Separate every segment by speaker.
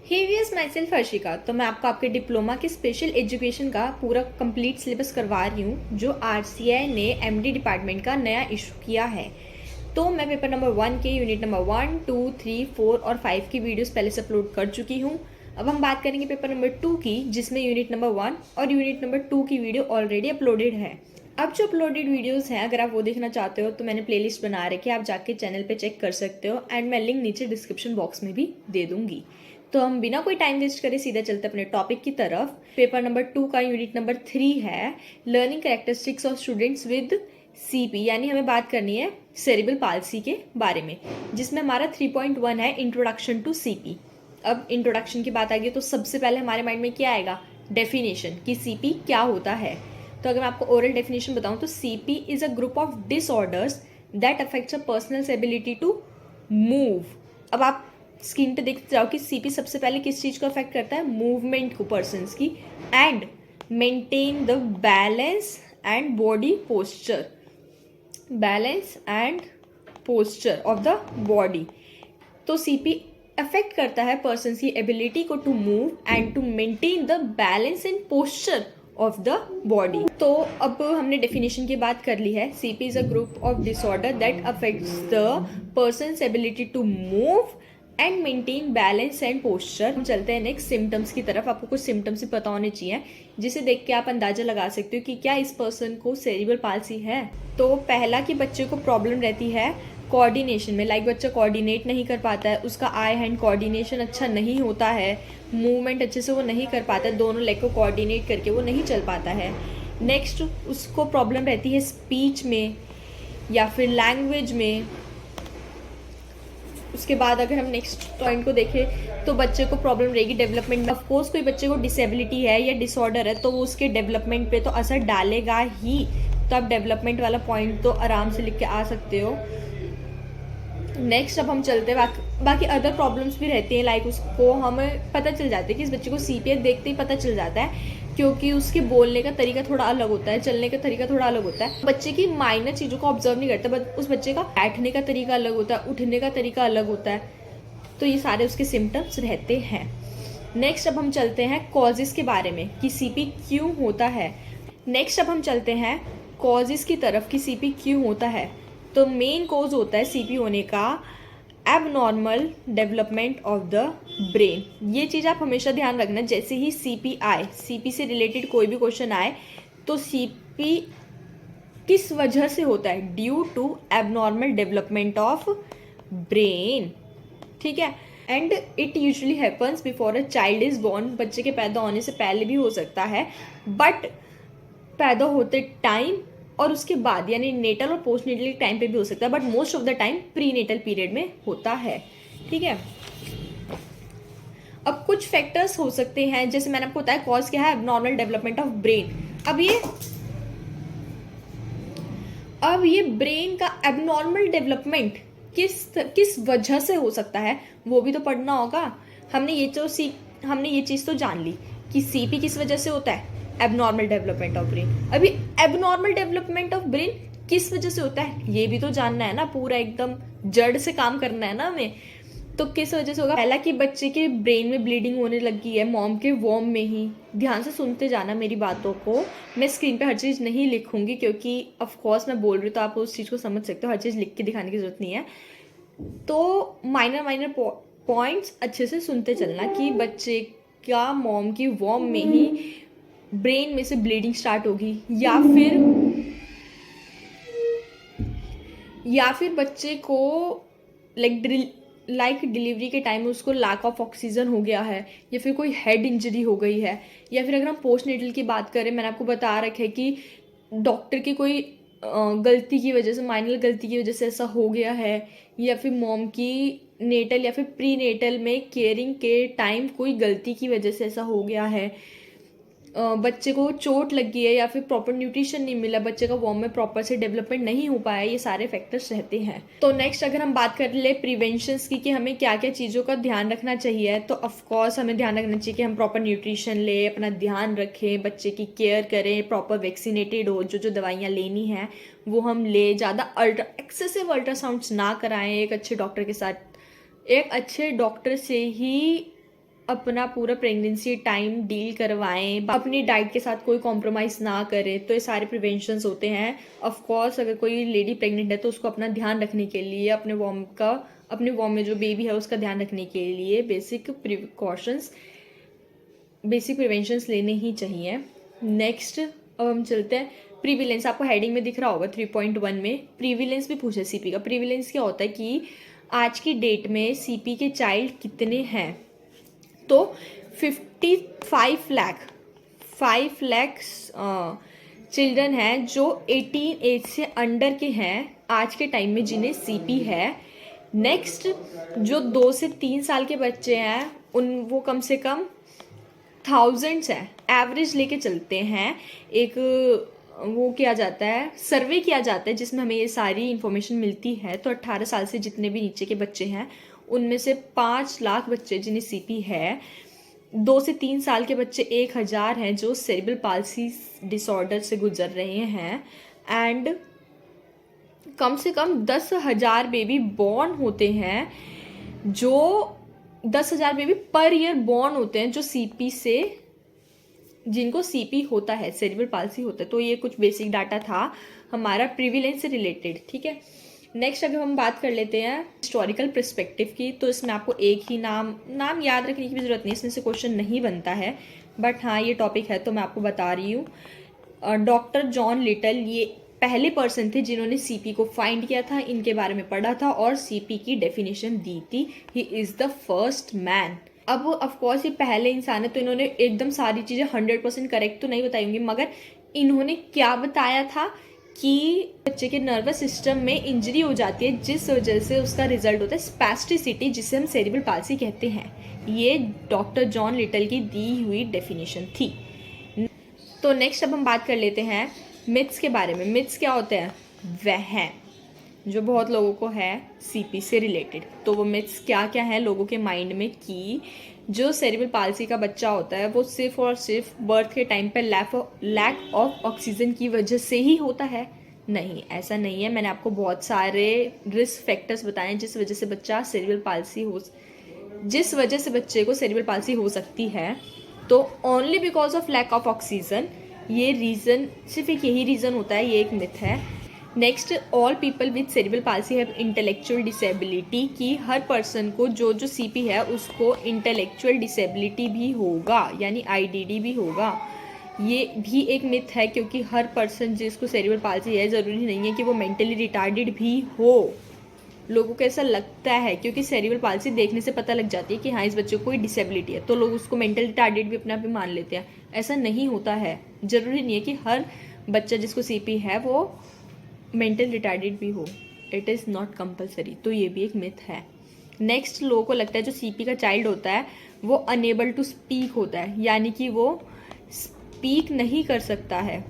Speaker 1: हे वियर्स myself Harshika. तो मैं आपको आपके डिप्लोमा के स्पेशल एजुकेशन का पूरा कंप्लीट सिलेबस करवा रही हूँ जो आरसीआई ने एमडी डिपार्टमेंट का नया इशू किया है। तो मैं पेपर नंबर 1 के यूनिट नंबर 1, 2, 3, 4 और 5 की वीडियोस पहले से अपलोड कर चुकी हूँ। अब हम बात करेंगे पेपर नंबर 2 की, जिसमें यूनिट नंबर 1 और यूनिट नंबर 2 की वीडियो ऑलरेडी अपलोडेड है। अब जो अपलोडेड वीडियोस हैं, अगर आप वो देखना चाहते हो तो मैंने प्लेलिस्ट बना रखी है, आप जाके चैनल पे चेक कर सकते हो एंड मैं लिंक नीचे डिस्क्रिप्शन बॉक्स में भी दे दूंगी। तो हम बिना कोई टाइम वेस्ट करे सीधा चलते अपने टॉपिक की तरफ। पेपर नंबर 2 का यूनिट नंबर 3 है learning characteristics of students with CP, यानी हमें बात करनी है सेरिब्रल पाल्सी के बारे में, जिसमें हमारा 3.1 है इंट्रोडक्शन टू सीपी। अब इंट्रोडक्शन की बात आ गई तो सबसे पहले हमारे माइंड में क्या आएगा? डेफिनेशन, कि सीपी क्या होता है। तो अगर मैं आपको ओरल डेफिनेशन बताऊं तो CP is a group of disorders that affects a personal ability to move. अब आप स्क्रीन पे देखते जाओ कि सीपी सबसे पहले किस चीज को अफेक्ट करता है? मूवमेंट को, पर्सन्स की, and maintain the balance and body posture, balance and posture of the body. तो सीपी अफेक्ट करता है पर्सन की एबिलिटी को to move and to maintain the balance and posture of the body. तो अब हमने डेफिनेशन की बात कर ली है। CP is a group of disorder that affects the persons ability to move and maintain balance and posture. हम चलते हैं नेक्स्ट सिम्टम्स की तरफ। आपको कुछ सिम्टम्स भी पता होने चाहिए जिसे देख के आप अंदाजा लगा सकते हो कि क्या इस पर्सन को सेरिब्रल पाल्सी है। तो पहला कि बच्चे को प्रॉब्लम रहती है कोऑर्डिनेशन में, लाइक बच्चा कोऑर्डिनेट नहीं कर पाता है, उसका आई हैंड कोऑर्डिनेशन अच्छा नहीं होता है, मूवमेंट अच्छे से वो नहीं कर पाता है, दोनों लेग को कोऑर्डिनेट करके वो नहीं चल पाता है। नेक्स्ट उसको प्रॉब्लम रहती है स्पीच में या फिर लैंग्वेज में। उसके बाद अगर हम नेक्स्ट पॉइंट को देखें तो बच्चे को प्रॉब्लम रहेगी डेवलपमेंट में। ऑफकोर्स कोई बच्चे को डिसेबिलिटी है या डिसऑर्डर है तो वो उसके डेवलपमेंट पे तो असर डालेगा ही। तो आप डेवलपमेंट वाला पॉइंट तो आराम से लिख के आ सकते हो। नेक्स्ट अब हम चलते हैं बाकी अदर प्रॉब्लम्स भी रहती हैं, लाइक उसको हमें पता चल जाता है कि इस बच्चे को सीपीए देखते ही पता चल जाता है, क्योंकि उसके बोलने का तरीका थोड़ा अलग होता है, चलने का तरीका थोड़ा अलग होता है। बच्चे की माइनर चीज़ों को ऑब्जर्व नहीं करता, बट उस बच्चे का बैठने का तरीका अलग होता है, उठने का तरीका अलग होता है। तो ये सारे उसके सिम्टम्स रहते हैं। नेक्स्ट अब हम चलते हैं कॉजेज़ के बारे में कि सीपी क्यों होता है। नेक्स्ट अब हम चलते हैं कॉजेज़ की तरफ कि सीपी क्यों होता है। तो मेन कॉज होता है सीपी होने का abnormal development of the brain. ये चीज़ आप हमेशा ध्यान रखना, जैसे ही सीपी आए, सीपी से रिलेटेड कोई भी क्वेश्चन आए तो सीपी किस वजह से होता है? Due to abnormal development of brain, ठीक है। And it usually happens before a child is born. बच्चे के पैदा होने से पहले भी हो सकता है, बट पैदा होते टाइम और उसके बाद यानी नेटल और पोस्ट नेटल टाइम पे भी हो सकता है, but most of the time prenatal period में होता है, ठीक है। अब कुछ फैक्टर्स हो सकते हैं, जैसे मैंने आपको बताया कॉज क्या है, एबनॉर्मल डेवलपमेंट ऑफ ब्रेन। अब ये ब्रेन का एबनॉर्मल डेवलपमेंट किस वजह से हो सकता है वो भी तो पढ़ना होगा। हमने ये चीज तो जान ली कि सीपी किस वजह से होता है, एबनॉर्मल डेवलपमेंट ऑफ ब्रेन। अभी एबनॉर्मल डेवलपमेंट ऑफ ब्रेन किस वजह से होता है ये भी तो जानना है ना, पूरा एकदम जड़ से काम करना है ना हमें। तो किस वजह से होगा? पहला कि बच्चे के ब्रेन में ब्लीडिंग होने लगी है मॉम के वॉर्म में ही। ध्यान से सुनते जाना मेरी बातों को, मैं स्क्रीन पे हर चीज़ नहीं लिखूंगी क्योंकि ऑफ कोर्स मैं बोल रही हूँ तो आप उस चीज़ को समझ सकते हो, हर चीज़ लिख के दिखाने की जरूरत नहीं है। तो माइनर पॉइंट्स अच्छे से सुनते चलना कि बच्चे का मॉम की वॉर्म में ही ब्रेन में से ब्लीडिंग स्टार्ट होगी, या फिर बच्चे को लाइक डिलीवरी के टाइम में उसको लैक ऑफ ऑक्सीजन हो गया है, या फिर कोई हेड इंजरी हो गई है, या फिर अगर हम पोस्ट नेटल की बात करें, मैंने आपको बता रखा है कि डॉक्टर की कोई गलती की वजह से, माइनर गलती की वजह से ऐसा हो गया है, या फिर मॉम की नेटल या फिर प्री नेटल में केयरिंग के टाइम कोई गलती की वजह से ऐसा हो गया है, बच्चे को चोट लगी है, या फिर प्रॉपर न्यूट्रिशन नहीं मिला, बच्चे का वॉर्म में प्रॉपर से डेवलपमेंट नहीं हो पाया, ये सारे फैक्टर्स रहते हैं। तो नेक्स्ट अगर हम बात कर ले प्रिवेंशंस की कि हमें क्या क्या चीज़ों का ध्यान रखना चाहिए, तो ऑफकोर्स हमें ध्यान रखना चाहिए कि हम प्रॉपर न्यूट्रिशन ले, अपना ध्यान रखें, बच्चे की केयर करें, प्रॉपर वैक्सीनेटेड हो, जो दवाइयाँ लेनी हैं वो हम ले, ज़्यादा एक्सेसिव अल्ट्रासाउंड्स ना कराएं, एक अच्छे डॉक्टर से ही अपना पूरा प्रेगनेंसी टाइम डील करवाएं, अपनी डाइट के साथ कोई कॉम्प्रोमाइज़ ना करें, तो ये सारे प्रिवेंशंस होते हैं। ऑफ कोर्स अगर कोई लेडी प्रेग्नेंट है तो उसको अपना ध्यान रखने के लिए अपने वॉर्म में जो बेबी है उसका ध्यान रखने के लिए बेसिक प्रिवेंशंस लेने ही चाहिए। नेक्स्ट अब हम चलते हैं प्रीविलेंस। आपको हेडिंग में दिख रहा होगा 3.1 में प्रीविलेंस भी पूछे सीपी का। प्रीविलेंस क्या होता है कि आज की डेट में सीपी के चाइल्ड कितने हैं, तो 5 लाख चिल्ड्रन हैं जो 18 एज से अंडर के हैं आज के टाइम में जिन्हें सीपी है। नेक्स्ट जो 2 से 3 साल के बच्चे हैं वो कम से कम थाउजेंड्स है, एवरेज लेके चलते हैं। एक वो किया जाता है, सर्वे किया जाता है जिसमें हमें ये सारी इन्फॉर्मेशन मिलती है। तो 18 साल से जितने भी नीचे के बच्चे हैं उनमें से 5 लाख बच्चे जिन्हें सीपी है। 2 से 3 साल के बच्चे 1000 हैं जो सेरिब्रल पाल्सी डिसऑर्डर से गुजर रहे हैं। एंड कम से कम 10,000 बेबी बॉर्न होते हैं, जो 10,000 बेबी पर ईयर बॉर्न होते हैं जो सीपी से, जिनको सीपी होता है, सेरिब्रल पाल्सी होता है। तो ये कुछ बेसिक डाटा था हमारा प्रिविलेंस से रिलेटेड, ठीक है। नेक्स्ट अगर हम बात कर लेते हैं हिस्टोरिकल पर्सपेक्टिव की, तो इसमें आपको एक ही नाम याद रखने की भी जरूरत नहीं, इसमें से क्वेश्चन नहीं बनता है, बट हाँ ये टॉपिक है तो मैं आपको बता रही हूँ। डॉक्टर जॉन लिटल ये पहले पर्सन थे जिन्होंने सीपी को फाइंड किया था, इनके बारे में पढ़ा था और सीपी की डेफिनेशन दी थी। He is the first man. अब ऑफकोर्स ये पहले इंसान है तो इन्होंने एकदम सारी चीज़ें 100% करेक्ट तो नहीं बताई होंगी, मगर इन्होंने क्या बताया था कि बच्चे के नर्वस सिस्टम में इंजरी हो जाती है जिस वजह से उसका रिजल्ट होता है स्पैस्टिसिटी, जिसे हम सेरिब्रल पाल्सी कहते हैं। ये डॉक्टर जॉन लिटल की दी हुई डेफिनेशन थी। तो नेक्स्ट अब हम बात कर लेते हैं मिथ्स के बारे में। मिथ्स क्या होते हैं? वहम जो बहुत लोगों को है सीपी से रिलेटेड। तो वो मिथ्स क्या क्या है लोगों के माइंड में कि जो सेरिब्रल पाल्सी का बच्चा होता है वो सिर्फ और सिर्फ बर्थ के टाइम पे लैक ऑफ ऑक्सीजन की वजह से ही होता है। नहीं, ऐसा नहीं है। मैंने आपको बहुत सारे रिस्क फैक्टर्स बताए जिस वजह से बच्चे को सेरिब्रल पाल्सी हो सकती है। तो only because of lack of oxygen, ये रीज़न सिर्फ एक यही रीज़न होता है, ये एक मिथ है। Next, all people with cerebral palsy have intellectual disability, कि हर पर्सन को जो सीपी है उसको इंटेलेक्चुअल डिसेबिलिटी भी होगा, यानी आईडीडी भी होगा। ये भी एक मिथ है क्योंकि हर पर्सन जिसको सेरिब्रल पाल्सी है ज़रूरी नहीं है कि वो मेंटली रिटार्डेड भी हो। लोगों को ऐसा लगता है क्योंकि सेरिब्रल पाल्सी देखने से पता लग जाती है कि हाँ इस बच्चे को कोई डिसेबिलिटी है, तो लोग उसको मेंटल रिटार्डेड भी अपने आप ही मान लेते हैं। ऐसा नहीं होता है। ज़रूरी नहीं है कि हर बच्चा जिसको सीपी है वो मेंटल रिटार्डेड भी हो। It is not compulsory. तो ये भी एक मिथ है। नेक्स्ट, लोगों को लगता है जो सीपी का चाइल्ड होता है वो अनेबल टू स्पीक होता है, यानी कि वो स्पीक नहीं कर सकता है।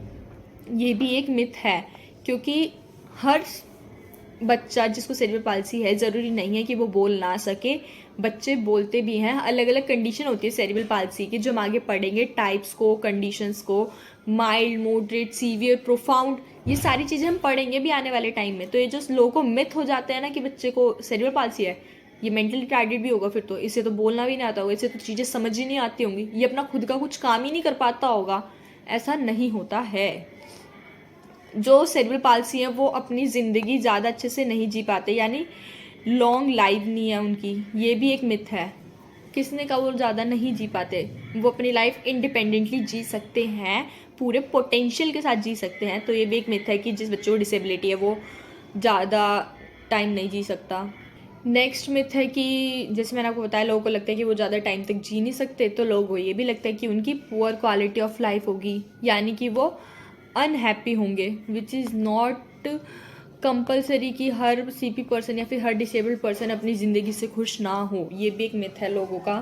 Speaker 1: ये भी एक मिथ है क्योंकि हर बच्चा जिसको सेरिब्रल पाल्सी है ज़रूरी नहीं है कि वो बोल ना सके। बच्चे बोलते भी हैं। अलग अलग कंडीशन होती है सेरिब्रल पाल्सी की जो हम आगे पढ़ेंगे, टाइप्स को, कंडीशंस को, माइल्ड, मॉडरेट, सीवियर, प्रोफाउंड, ये सारी चीज़ें हम पढ़ेंगे भी आने वाले टाइम में। तो ये जो लोगों को मिथ हो जाता है ना कि बच्चे को सेरिब्रल पाल्सी है, ये मेंटली रिटार्डेड भी होगा, फिर तो इसे तो बोलना भी नहीं आता होगा, इसे तो चीज़ें समझ ही नहीं आती होंगी, ये अपना खुद का कुछ काम ही नहीं कर पाता होगा। ऐसा नहीं होता है। जो सेरिब्रल पाल्सी है वो अपनी ज़िंदगी ज़्यादा अच्छे से नहीं जी पाते, यानी लॉन्ग लाइफ नहीं है उनकी। ये भी एक मिथ है। किसने कहा वो ज़्यादा नहीं जी पाते? वो अपनी लाइफ इंडिपेंडेंटली जी सकते हैं, पूरे पोटेंशियल के साथ जी सकते हैं। तो ये भी एक मिथ है कि जिस बच्चे को डिसेबिलिटी है वो ज़्यादा टाइम नहीं जी सकता। नेक्स्ट मिथ है कि जैसे मैंने आपको बताया, लोगों को लगता है कि वो ज़्यादा टाइम तक जी नहीं सकते, तो लोगों को ये भी लगता है कि उनकी पुअर क्वालिटी ऑफ लाइफ होगी, यानी कि वो अनहैप्पी होंगे, विच इज़ नॉट कंपलसरी कि हर सीपी पर्सन या फिर हर डिसेबल्ड पर्सन अपनी ज़िंदगी से खुश ना हो। ये भी एक मिथ है लोगों का।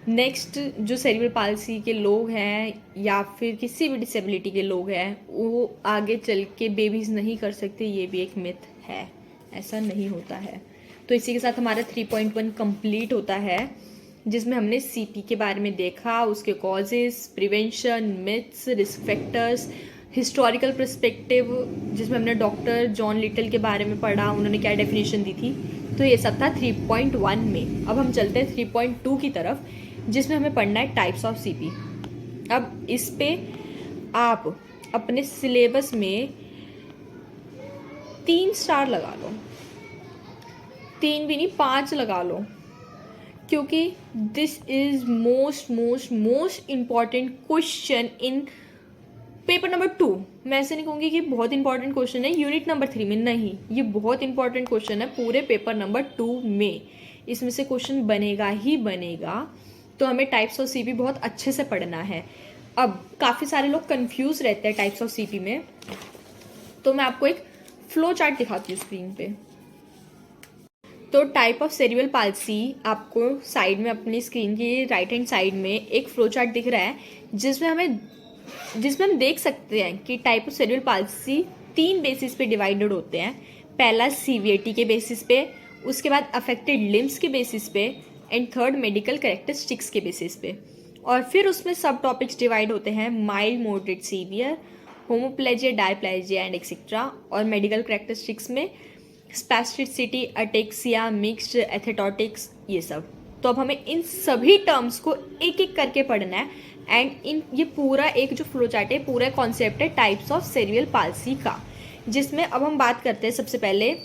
Speaker 1: नेक्स्ट, जो सेरिब्रल पाल्सी के लोग हैं या फिर किसी भी डिसेबिलिटी के लोग हैं वो आगे चल के बेबीज़ नहीं कर सकते, ये भी एक मिथ है। ऐसा नहीं होता है। तो इसी के साथ हमारा 3.1 कंप्लीट होता है जिसमें हमने सीपी के बारे में देखा, उसके causes, prevention, myths, risk factors, historical perspective जिसमें हमने डॉक्टर जॉन लिटल के बारे में पढ़ा, उन्होंने क्या डेफिनेशन दी थी, तो ये सब था 3.1 में। अब हम चलते हैं 3.2 की तरफ, जिसमें हमें पढ़ना है टाइप्स ऑफ सीपी। अब इस पे आप अपने सिलेबस में 3 स्टार लगा लो, 3 भी नहीं 5 लगा लो, क्योंकि this is most important question in paper number 2। मैं ऐसे नहीं कहूँगी कि बहुत इंपॉर्टेंट क्वेश्चन है यूनिट नंबर 3 में, नहीं, ये बहुत इंपॉर्टेंट क्वेश्चन है पूरे पेपर नंबर 2 में। इसमें से क्वेश्चन बनेगा ही बनेगा, तो हमें टाइप्स ऑफ सीपी बहुत अच्छे से पढ़ना है। अब काफ़ी सारे लोग कंफ्यूज रहते हैं टाइप्स ऑफ सीपी में, तो मैं आपको एक फ्लो चार्ट दिखाती हूँ स्क्रीन पे। तो टाइप ऑफ सेरिब्रल पाल्सी, आपको साइड में अपनी स्क्रीन की राइट हैंड साइड में एक फ्लो चार्ट दिख रहा है, जिसमें हम देख सकते हैं कि type of cerebral palsy 3 basis पे डिवाइडेड होते हैं। पहला सीवीएटी के बेसिस पे, उसके बाद अफेक्टेड लिम्स के बेसिस पे, एंड थर्ड मेडिकल कैरेक्टरिस्टिक्स के बेसिस पे। और फिर उसमें सब टॉपिक्स डिवाइड होते हैं, mild, moderate, severe, hemiplegia, diplegia and etcetera. और मेडिकल कैरेक्टरिस्टिक्स में स्पैस्टिसिटी, अटेक्सिया, मिक्स्ड, एथेटोटिक्स, ये सब। तो अब हमें इन सभी टर्म्स को एक एक करके पढ़ना है। एंड ये पूरा एक जो फ्लो चार्ट है, पूरा कॉन्सेप्ट है टाइप्स ऑफ सेरिब्रल पाल्सी का, जिसमें अब हम बात करते हैं सबसे पहले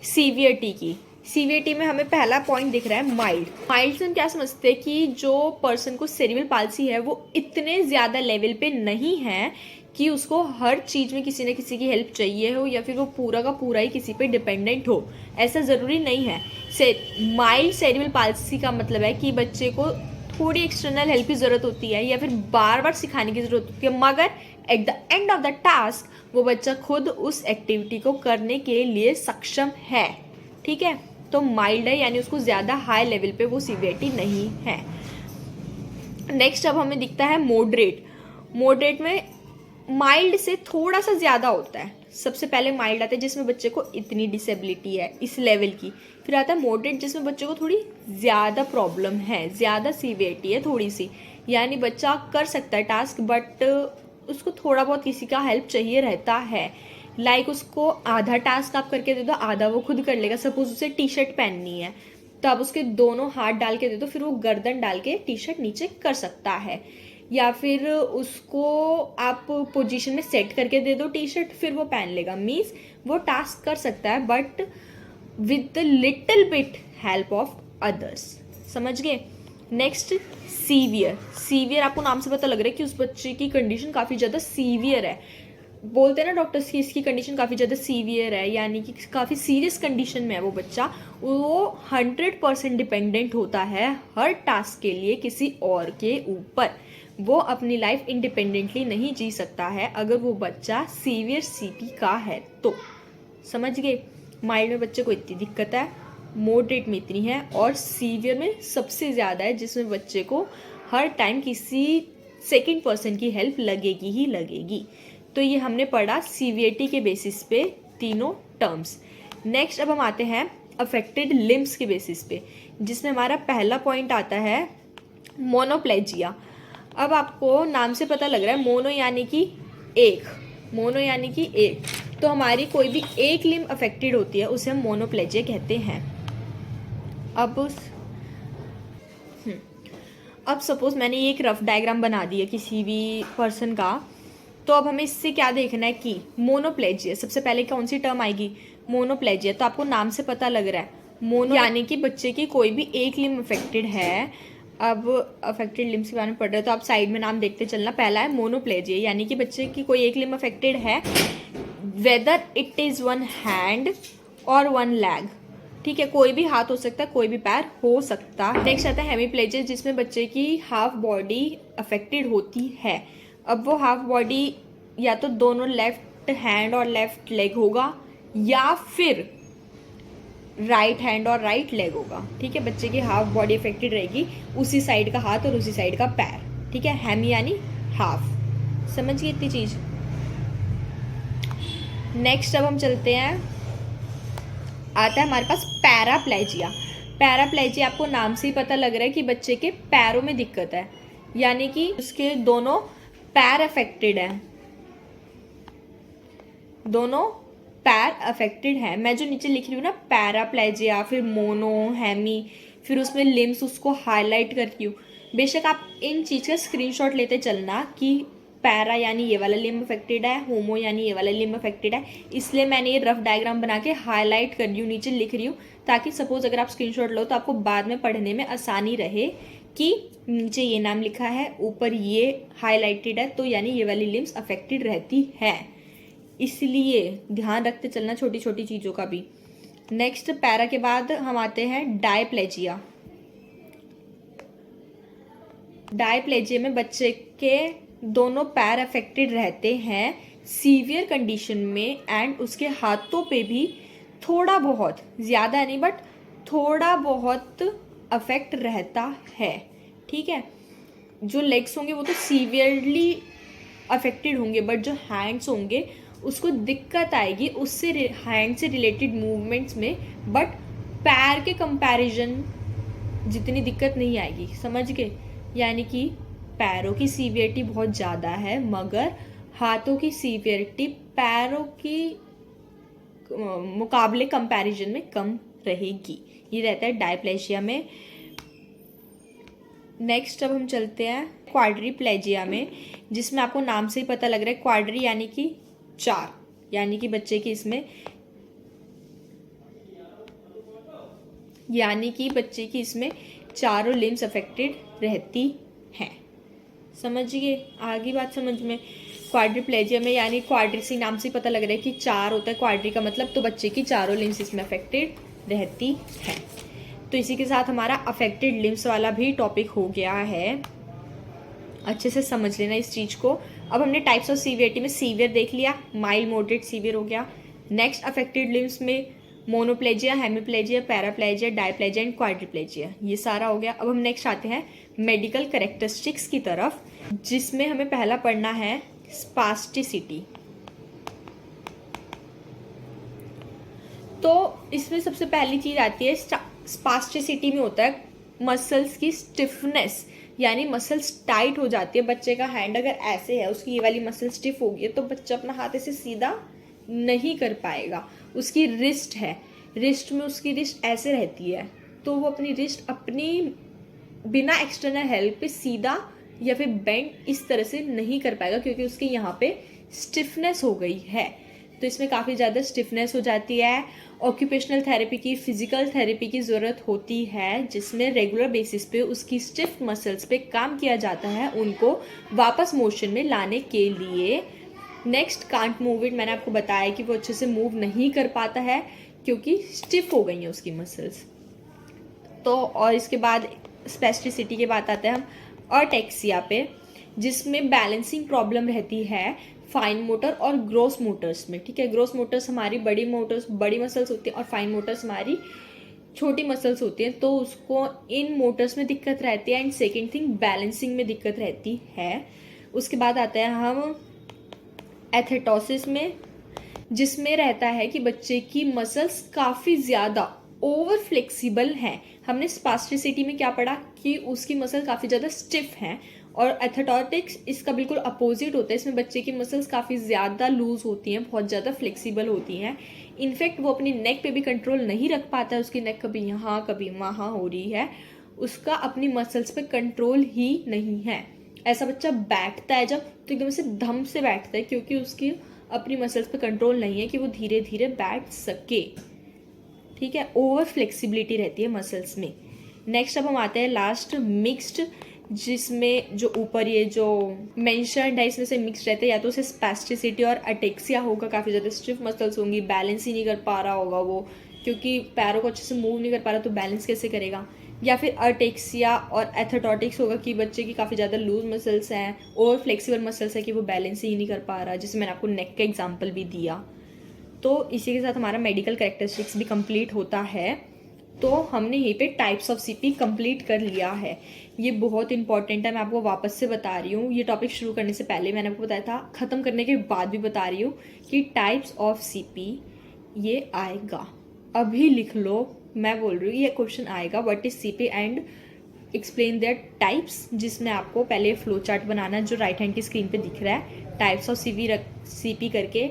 Speaker 1: सीवीएटी की। सीवीएटी में हमें पहला पॉइंट दिख रहा है माइल्ड से हम क्या समझते हैं कि जो पर्सन को सेरिब्रल पाल्सी है वो इतने ज़्यादा लेवल पे नहीं है कि उसको हर चीज़ में किसी न किसी की हेल्प चाहिए हो, या फिर वो पूरा का पूरा ही किसी पे डिपेंडेंट हो। ऐसा ज़रूरी नहीं है। माइल्ड सेरिब्रल पाल्सी का मतलब है कि बच्चे को थोड़ी एक्सटर्नल हेल्प की ज़रूरत होती है, या फिर बार बार सिखाने की ज़रूरत होती है, मगर at the end of the task वो बच्चा खुद उस एक्टिविटी को करने के लिए सक्षम है। ठीक है, तो माइल्ड है, यानी उसको ज़्यादा हाई लेवल पे वो सीवियरिटी नहीं है। नेक्स्ट अब हमें दिखता है मॉडरेट में माइल्ड से थोड़ा सा ज़्यादा होता है। सबसे पहले माइल्ड आता है जिसमें बच्चे को इतनी डिसेबिलिटी है इस लेवल की, फिर आता है मॉडरेट जिसमें बच्चे को थोड़ी ज़्यादा प्रॉब्लम है, ज़्यादा सीवियरिटी है थोड़ी सी, यानी बच्चा कर सकता है टास्क बट उसको थोड़ा बहुत किसी का हेल्प चाहिए रहता है। लाइक उसको आधा टास्क आप करके दे दो, आधा वो खुद कर लेगा। सपोज उसे टी शर्ट पहननी है तो आप उसके दोनों हाथ डाल के दे दो, फिर वो गर्दन डाल के टी शर्ट नीचे कर सकता है। या फिर उसको आप पोजीशन में सेट करके दे दो टी शर्ट, फिर वो पहन लेगा। मीन्स वो टास्क कर सकता है but with the little bit help of others. समझ गए। नेक्स्ट सीवियर आपको नाम से पता लग रहा है कि उस बच्चे की कंडीशन काफ़ी ज़्यादा सीवियर है। बोलते हैं ना डॉक्टर्स की इसकी कंडीशन काफ़ी ज़्यादा सीवियर है, यानी कि काफ़ी सीरियस कंडीशन में है वो बच्चा। वो 100% डिपेंडेंट होता है हर टास्क के लिए किसी और के ऊपर। वो अपनी लाइफ इंडिपेंडेंटली नहीं जी सकता है अगर वो बच्चा सीवियर सीपी का है तो। समझ गए। माइल्ड में बच्चे को इतनी दिक्कत है, मॉडरेट में इतनी है, और सीवियर में सबसे ज़्यादा है जिसमें बच्चे को हर टाइम किसी सेकंड पर्सन की हेल्प लगेगी ही लगेगी। तो ये हमने पढ़ा सीवियरिटी के बेसिस पे तीनों टर्म्स। नेक्स्ट अब हम आते हैं अफेक्टेड लिम्स के बेसिस पे, जिसमें हमारा पहला पॉइंट आता है मोनोप्लेजिया। अब आपको नाम से पता लग रहा है मोनो यानी कि एक, तो हमारी कोई भी एक लिम्ब अफेक्टेड होती है उसे हम मोनोप्लेजिया कहते हैं। अब सपोज मैंने ये एक रफ डायग्राम बना दिया किसी भी पर्सन का, तो अब हमें इससे क्या देखना है कि मोनोप्लेजिया सबसे पहले कौन सी टर्म आएगी, मोनोप्लेजिया। तो आपको नाम से पता लग रहा है मोनो यानी कि बच्चे की कोई भी एक लिम्ब अफेक्टेड है। अब अफेक्टेड लिम्स के बारे में पढ़ रहे हो तो आप साइड में नाम देखते चलना। पहला है मोनोप्लेजिया, यानी कि बच्चे की कोई एक लिम्ब अफेक्टेड है, वेदर इट इज़ 1 हैंड और 1 लेग। ठीक है, कोई भी हाथ हो सकता है, कोई भी पैर हो सकता। नेक्स्ट आता है हेमीप्लेजिया, जिसमें बच्चे की हाफ बॉडी अफेक्टेड होती है। अब वो हाफ बॉडी या तो दोनों लेफ्ट हैंड और लेफ्ट लेग होगा, या फिर राइट हैंड और राइट लेग होगा। ठीक है, बच्चे की हाफ बॉडी अफेक्टेड रहेगी, उसी साइड का हाथ और उसी साइड का पैर। ठीक है, हेमी यानी हाफ। समझिए इतनी चीज। नेक्स्ट अब हम चलते हैं, आता है हमारे पास पैराप्लेजिया आपको नाम से ही पता लग रहा है कि बच्चे के पैरों में दिक्कत है, यानी कि उसके दोनों पैर अफेक्टेड है, दोनों पैर अफेक्टेड है, मैं जो नीचे लिख रही हूँ ना पैराप्लेजिया, फिर मोनो, हेमी, फिर उसमें लिम्स, उसको हाईलाइट कर रही हूँ। बेशक आप इन चीज़ का स्क्रीनशॉट लेते चलना कि पैरा यानी ये वाला लिम्ब अफेक्टेड है, होमो यानी ये वाला लिम्ब अफेक्टेड है, इसलिए मैंने ये रफ डायग्राम बना के हाईलाइट कर रही हूँ, नीचे लिख रही हूँ, ताकि सपोज अगर आप स्क्रीनशॉट लो तो आपको बाद में पढ़ने में आसानी रहे कि नीचे ये नाम लिखा है, ऊपर ये हाईलाइटेड है, तो यानी ये वाली लिम्स अफेक्टेड रहती है। इसलिए ध्यान रखते चलना छोटी छोटी चीज़ों का भी। नेक्स्ट पैरा के बाद हम आते हैं डायप्लेजिया। डायप्लेजिया में बच्चे के दोनों पैर अफेक्टेड रहते हैं सीवियर कंडीशन में, एंड उसके हाथों पे भी थोड़ा बहुत, ज़्यादा नहीं बट थोड़ा बहुत अफेक्ट रहता है। ठीक है, जो लेग्स होंगे वो तो सीवियरली अफेक्टेड होंगे, बट जो हैंड्स होंगे उसको दिक्कत आएगी उससे, हैंड से रिलेटेड मूवमेंट्स में, बट पैर के कंपैरिजन जितनी दिक्कत नहीं आएगी। समझ गए? यानी कि पैरों की सीवियरिटी बहुत ज़्यादा है, मगर हाथों की सीवियरिटी पैरों की मुकाबले कंपैरिजन में कम रहेगी। ये रहता है डायप्लेजिया में। नेक्स्ट अब हम चलते हैं क्वाड्रीप्लेजिया में, जिसमें आपको नाम से ही पता लग रहा है क्वाड्री यानी कि 4, यानी कि बच्चे की इसमें चारों लिम्स अफेक्टेड रहती हैं। समझिए आगे बात समझ में। क्वाड्रीप्लेजिया में यानी क्वाड्री नाम से पता लग रहा है कि 4 होता है, क्वाड्री का मतलब, तो बच्चे की चारों लिम्स इसमें अफेक्टेड रहती हैं। तो इसी के साथ हमारा अफेक्टेड लिम्स वाला भी टॉपिक हो गया है। अच्छे से समझ लेना इस चीज़ को। अब हमने टाइप्स ऑफ सीवियरिटी में सीवियर देख लिया, माइल्ड, मॉडरेट, सीवियर हो गया। नेक्स्ट अफेक्टेड लिम्स में मोनोप्लेजिया, हेमीप्लेजिया, पैराप्लेजिया, डायप्लेजिया एंड क्वाड्रीप्लेजिया, ये सारा हो गया। अब हम नेक्स्ट आते हैं मेडिकल कैरेक्टरिस्टिक्स की तरफ, जिसमें हमें पहला पढ़ना है स्पास्टिसिटी। तो इसमें सबसे पहली चीज आती है स्पास्टिसिटी में होता है मसल्स की स्टिफनेस, यानी मसल्स टाइट हो जाती है। बच्चे का हैंड अगर ऐसे है, उसकी ये वाली मसल स्टिफ होगी, तो बच्चा अपना हाथ ऐसे सीधा नहीं कर पाएगा। उसकी रिस्ट है, रिस्ट में उसकी रिस्ट ऐसे रहती है, तो वो अपनी रिस्ट अपनी बिना एक्सटर्नल हेल्प पे सीधा या फिर बेंड इस तरह से नहीं कर पाएगा, क्योंकि उसके यहाँ पे स्टिफनेस हो गई है। तो इसमें काफ़ी ज़्यादा स्टिफनेस हो जाती है। ऑक्यूपेशनल थेरेपी की, फिजिकल थेरेपी की ज़रूरत होती है, जिसमें रेगुलर बेसिस पे उसकी स्टिफ मसल्स पे काम किया जाता है, उनको वापस मोशन में लाने के लिए। नेक्स्ट कांट मूव इट, मैंने आपको बताया कि वो अच्छे से मूव नहीं कर पाता है क्योंकि स्टिफ हो गई हैं उसकी मसल्स। तो और इसके बाद स्पेस्टिसिटी के बात आते हैं हम अटेक्सिया पे, जिसमें बैलेंसिंग प्रॉब्लम रहती है फाइन मोटर और ग्रोस मोटर्स में। ठीक है, ग्रोस मोटर्स हमारी बड़ी मसल्स होती है, और फाइन मोटर्स हमारी छोटी मसल्स होती हैं, तो उसको इन मोटर्स में दिक्कत रहती है। एंड सेकेंड थिंग, बैलेंसिंग में दिक्कत रहती है। उसके बाद आता है हम एथेटोसिस में, जिसमें रहता है कि बच्चे की मसल्स काफ़ी ज़्यादा ओवर फ्लेक्सिबल हैं। हमने स्पास्टिसिटी में क्या पढ़ा कि उसकी मसल काफ़ी ज़्यादा स्टिफ हैं, और एथेटोटिक्स इसका बिल्कुल अपोजिट होता है। इसमें बच्चे की मसल्स काफ़ी ज़्यादा लूज होती हैं, बहुत ज़्यादा फ्लेक्सिबल होती हैं। इनफैक्ट वो अपनी नेक पे भी कंट्रोल नहीं रख पाता है, उसकी नेक कभी यहाँ कभी वहाँ हो रही है, उसका अपनी मसल्स पे कंट्रोल ही नहीं है। ऐसा बच्चा बैठता है जब, तो एकदम से धम से बैठता है, क्योंकि उसकी अपनी मसल्स पे कंट्रोल नहीं है कि वो धीरे धीरे बैठ सके। ठीक है, ओवर फ्लेक्सिबिलिटी रहती है मसल्स में। नेक्स्ट अब हम आते हैं लास्ट मिक्स्ड, जिसमें जो ऊपर ये जो मेंशन्ड है इसमें से मिक्स्ड रहते हैं, या तो उसे स्पैस्टिसिटी और अटेक्सिया होगा, काफ़ी ज़्यादा स्टिफ मसल्स होंगी, बैलेंस ही नहीं कर पा रहा होगा वो, क्योंकि पैरों को अच्छे से मूव नहीं कर पा रहा, तो बैलेंस कैसे करेगा। या फिर अटेक्सिया और एथेटोटिक्स होगा कि बच्चे की काफ़ी ज़्यादा लूज मसल्स हैं, ओवर फ्लेक्सिबल मसल्स है कि वो बैलेंस ही नहीं कर पा रहा, जिसमें मैंने आपको नेक का एग्जाम्पल भी दिया। तो इसी के साथ हमारा मेडिकल कैरेक्टरिस्टिक्स भी कंप्लीट होता है। तो हमने यहीं पे टाइप्स ऑफ सीपी कंप्लीट कर लिया है। ये बहुत इंपॉर्टेंट है, मैं आपको वापस से बता रही हूँ। ये टॉपिक शुरू करने से पहले मैंने आपको बताया था, ख़त्म करने के बाद भी बता रही हूँ कि टाइप्स ऑफ सीपी ये आएगा, अभी लिख लो। मैं बोल रही हूँ ये क्वेश्चन आएगा, what is CP and explain there types, जिसमें आपको पहले फ्लो चार्ट बनाना जो राइट हैंड की स्क्रीन पे दिख रहा है, टाइप्स ऑफ सीपी करके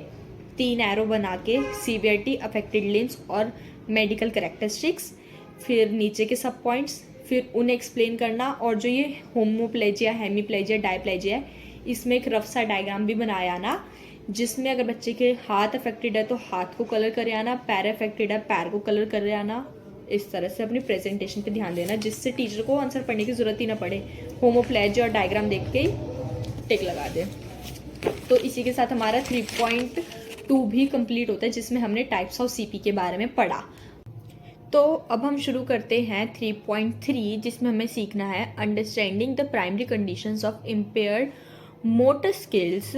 Speaker 1: 3 एरो बना के सीवियरिटी, अफेक्टेड लिम्स और मेडिकल करेक्टरिस्टिक्स, फिर नीचे के सब पॉइंट्स, फिर उन्हें एक्सप्लेन करना। और जो ये होमोप्लेजिया, हेमीप्लेजिया, डायप्लेजिया है, इसमें एक रफ सा डायग्राम भी बनाया आना, जिसमें अगर बच्चे के हाथ अफेक्टेड है तो हाथ को कलर करे आना, पैर अफेक्टेड है पैर को कलर करे आना। इस तरह से अपनी प्रेजेंटेशन पे ध्यान देना, जिससे टीचर को आंसर पढ़ने की जरूरत ही ना पड़े, होमोप्लेजिया और डायग्राम देख के ही टिक लगा दे। तो इसी के साथ हमारा 3.2 भी कंप्लीट होता है, जिसमें हमने टाइप्स ऑफ सीपी के बारे में पढ़ा। तो अब हम शुरू करते हैं 3.3, जिसमें हमें सीखना है understanding the primary conditions of impaired motor skills,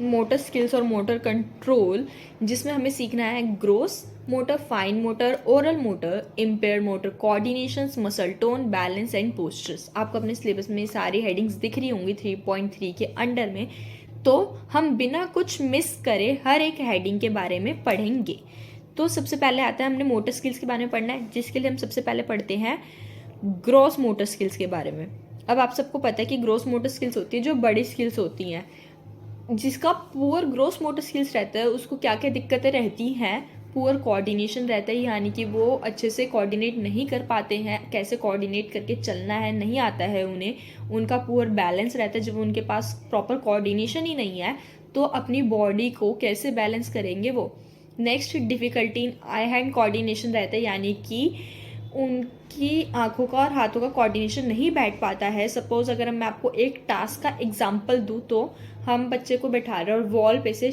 Speaker 1: motor skills और मोटर कंट्रोल, जिसमें हमें सीखना है gross motor, fine motor, oral motor, impaired motor coordinations, muscle tone, balance and postures. आपको अपने सिलेबस में सारी हेडिंग्स दिख रही होंगी 3.3 के अंडर में। तो हम बिना कुछ मिस करे हर एक हेडिंग के बारे में पढ़ेंगे। तो सबसे पहले आता है, हमने मोटर स्किल्स के बारे में पढ़ना है, जिसके लिए हम सबसे पहले पढ़ते हैं ग्रॉस मोटर स्किल्स के बारे में। अब आप सबको पता है कि ग्रॉस मोटर स्किल्स होती है जो बड़ी स्किल्स होती हैं। जिसका पुअर ग्रॉस मोटर स्किल्स रहता है उसको क्या क्या दिक्कतें रहती हैं, पुअर कोऑर्डिनेशन रहता है, यानी कि वो अच्छे से कोऑर्डिनेट नहीं कर पाते हैं, कैसे कोऑर्डिनेट करके चलना है नहीं आता है उन्हें, उनका पुअर बैलेंस रहता है, जब उनके पास प्रॉपर कोऑर्डिनेशन ही नहीं है तो अपनी बॉडी को कैसे बैलेंस करेंगे वो। Next, difficulty in I hand coordination रहता है, यानी कि उनकी आंखों का और हाथों का कोऑर्डिनेशन नहीं बैठ पाता है। सपोज अगर मैं आपको एक टास्क का एग्जांपल दूं, तो हम बच्चे को बैठा रहे हैं और वॉल पे से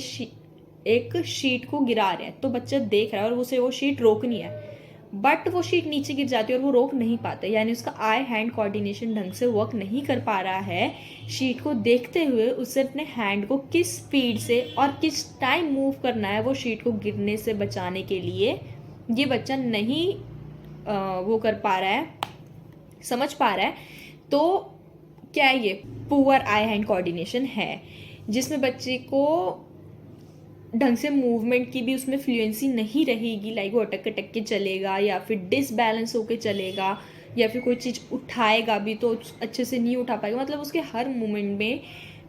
Speaker 1: एक शीट को गिरा रहे हैं, तो बच्चा देख रहा है और उसे वो शीट रोकनी है, बट वो शीट नीचे गिर जाती है और वो रोक नहीं पाता, यानी उसका आई हैंड कोऑर्डिनेशन ढंग से वर्क नहीं कर पा रहा है। शीट को देखते हुए उसे अपने हैंड को किस स्पीड से और किस टाइम मूव करना है वो शीट को गिरने से बचाने के लिए, ये बच्चा नहीं वो कर पा रहा है, समझ पा रहा है। तो क्या ये पुअर आई हैंड कोऑर्डिनेशन है, जिसमें बच्चे को ढंग से मूवमेंट की भी उसमें फ्लुएंसी नहीं रहेगी, लाइक वो अटक अटक के चलेगा या फिर डिसबैलेंस होके चलेगा, या फिर कोई चीज़ उठाएगा भी तो अच्छे से नहीं उठा पाएगा, मतलब उसके हर मूवमेंट में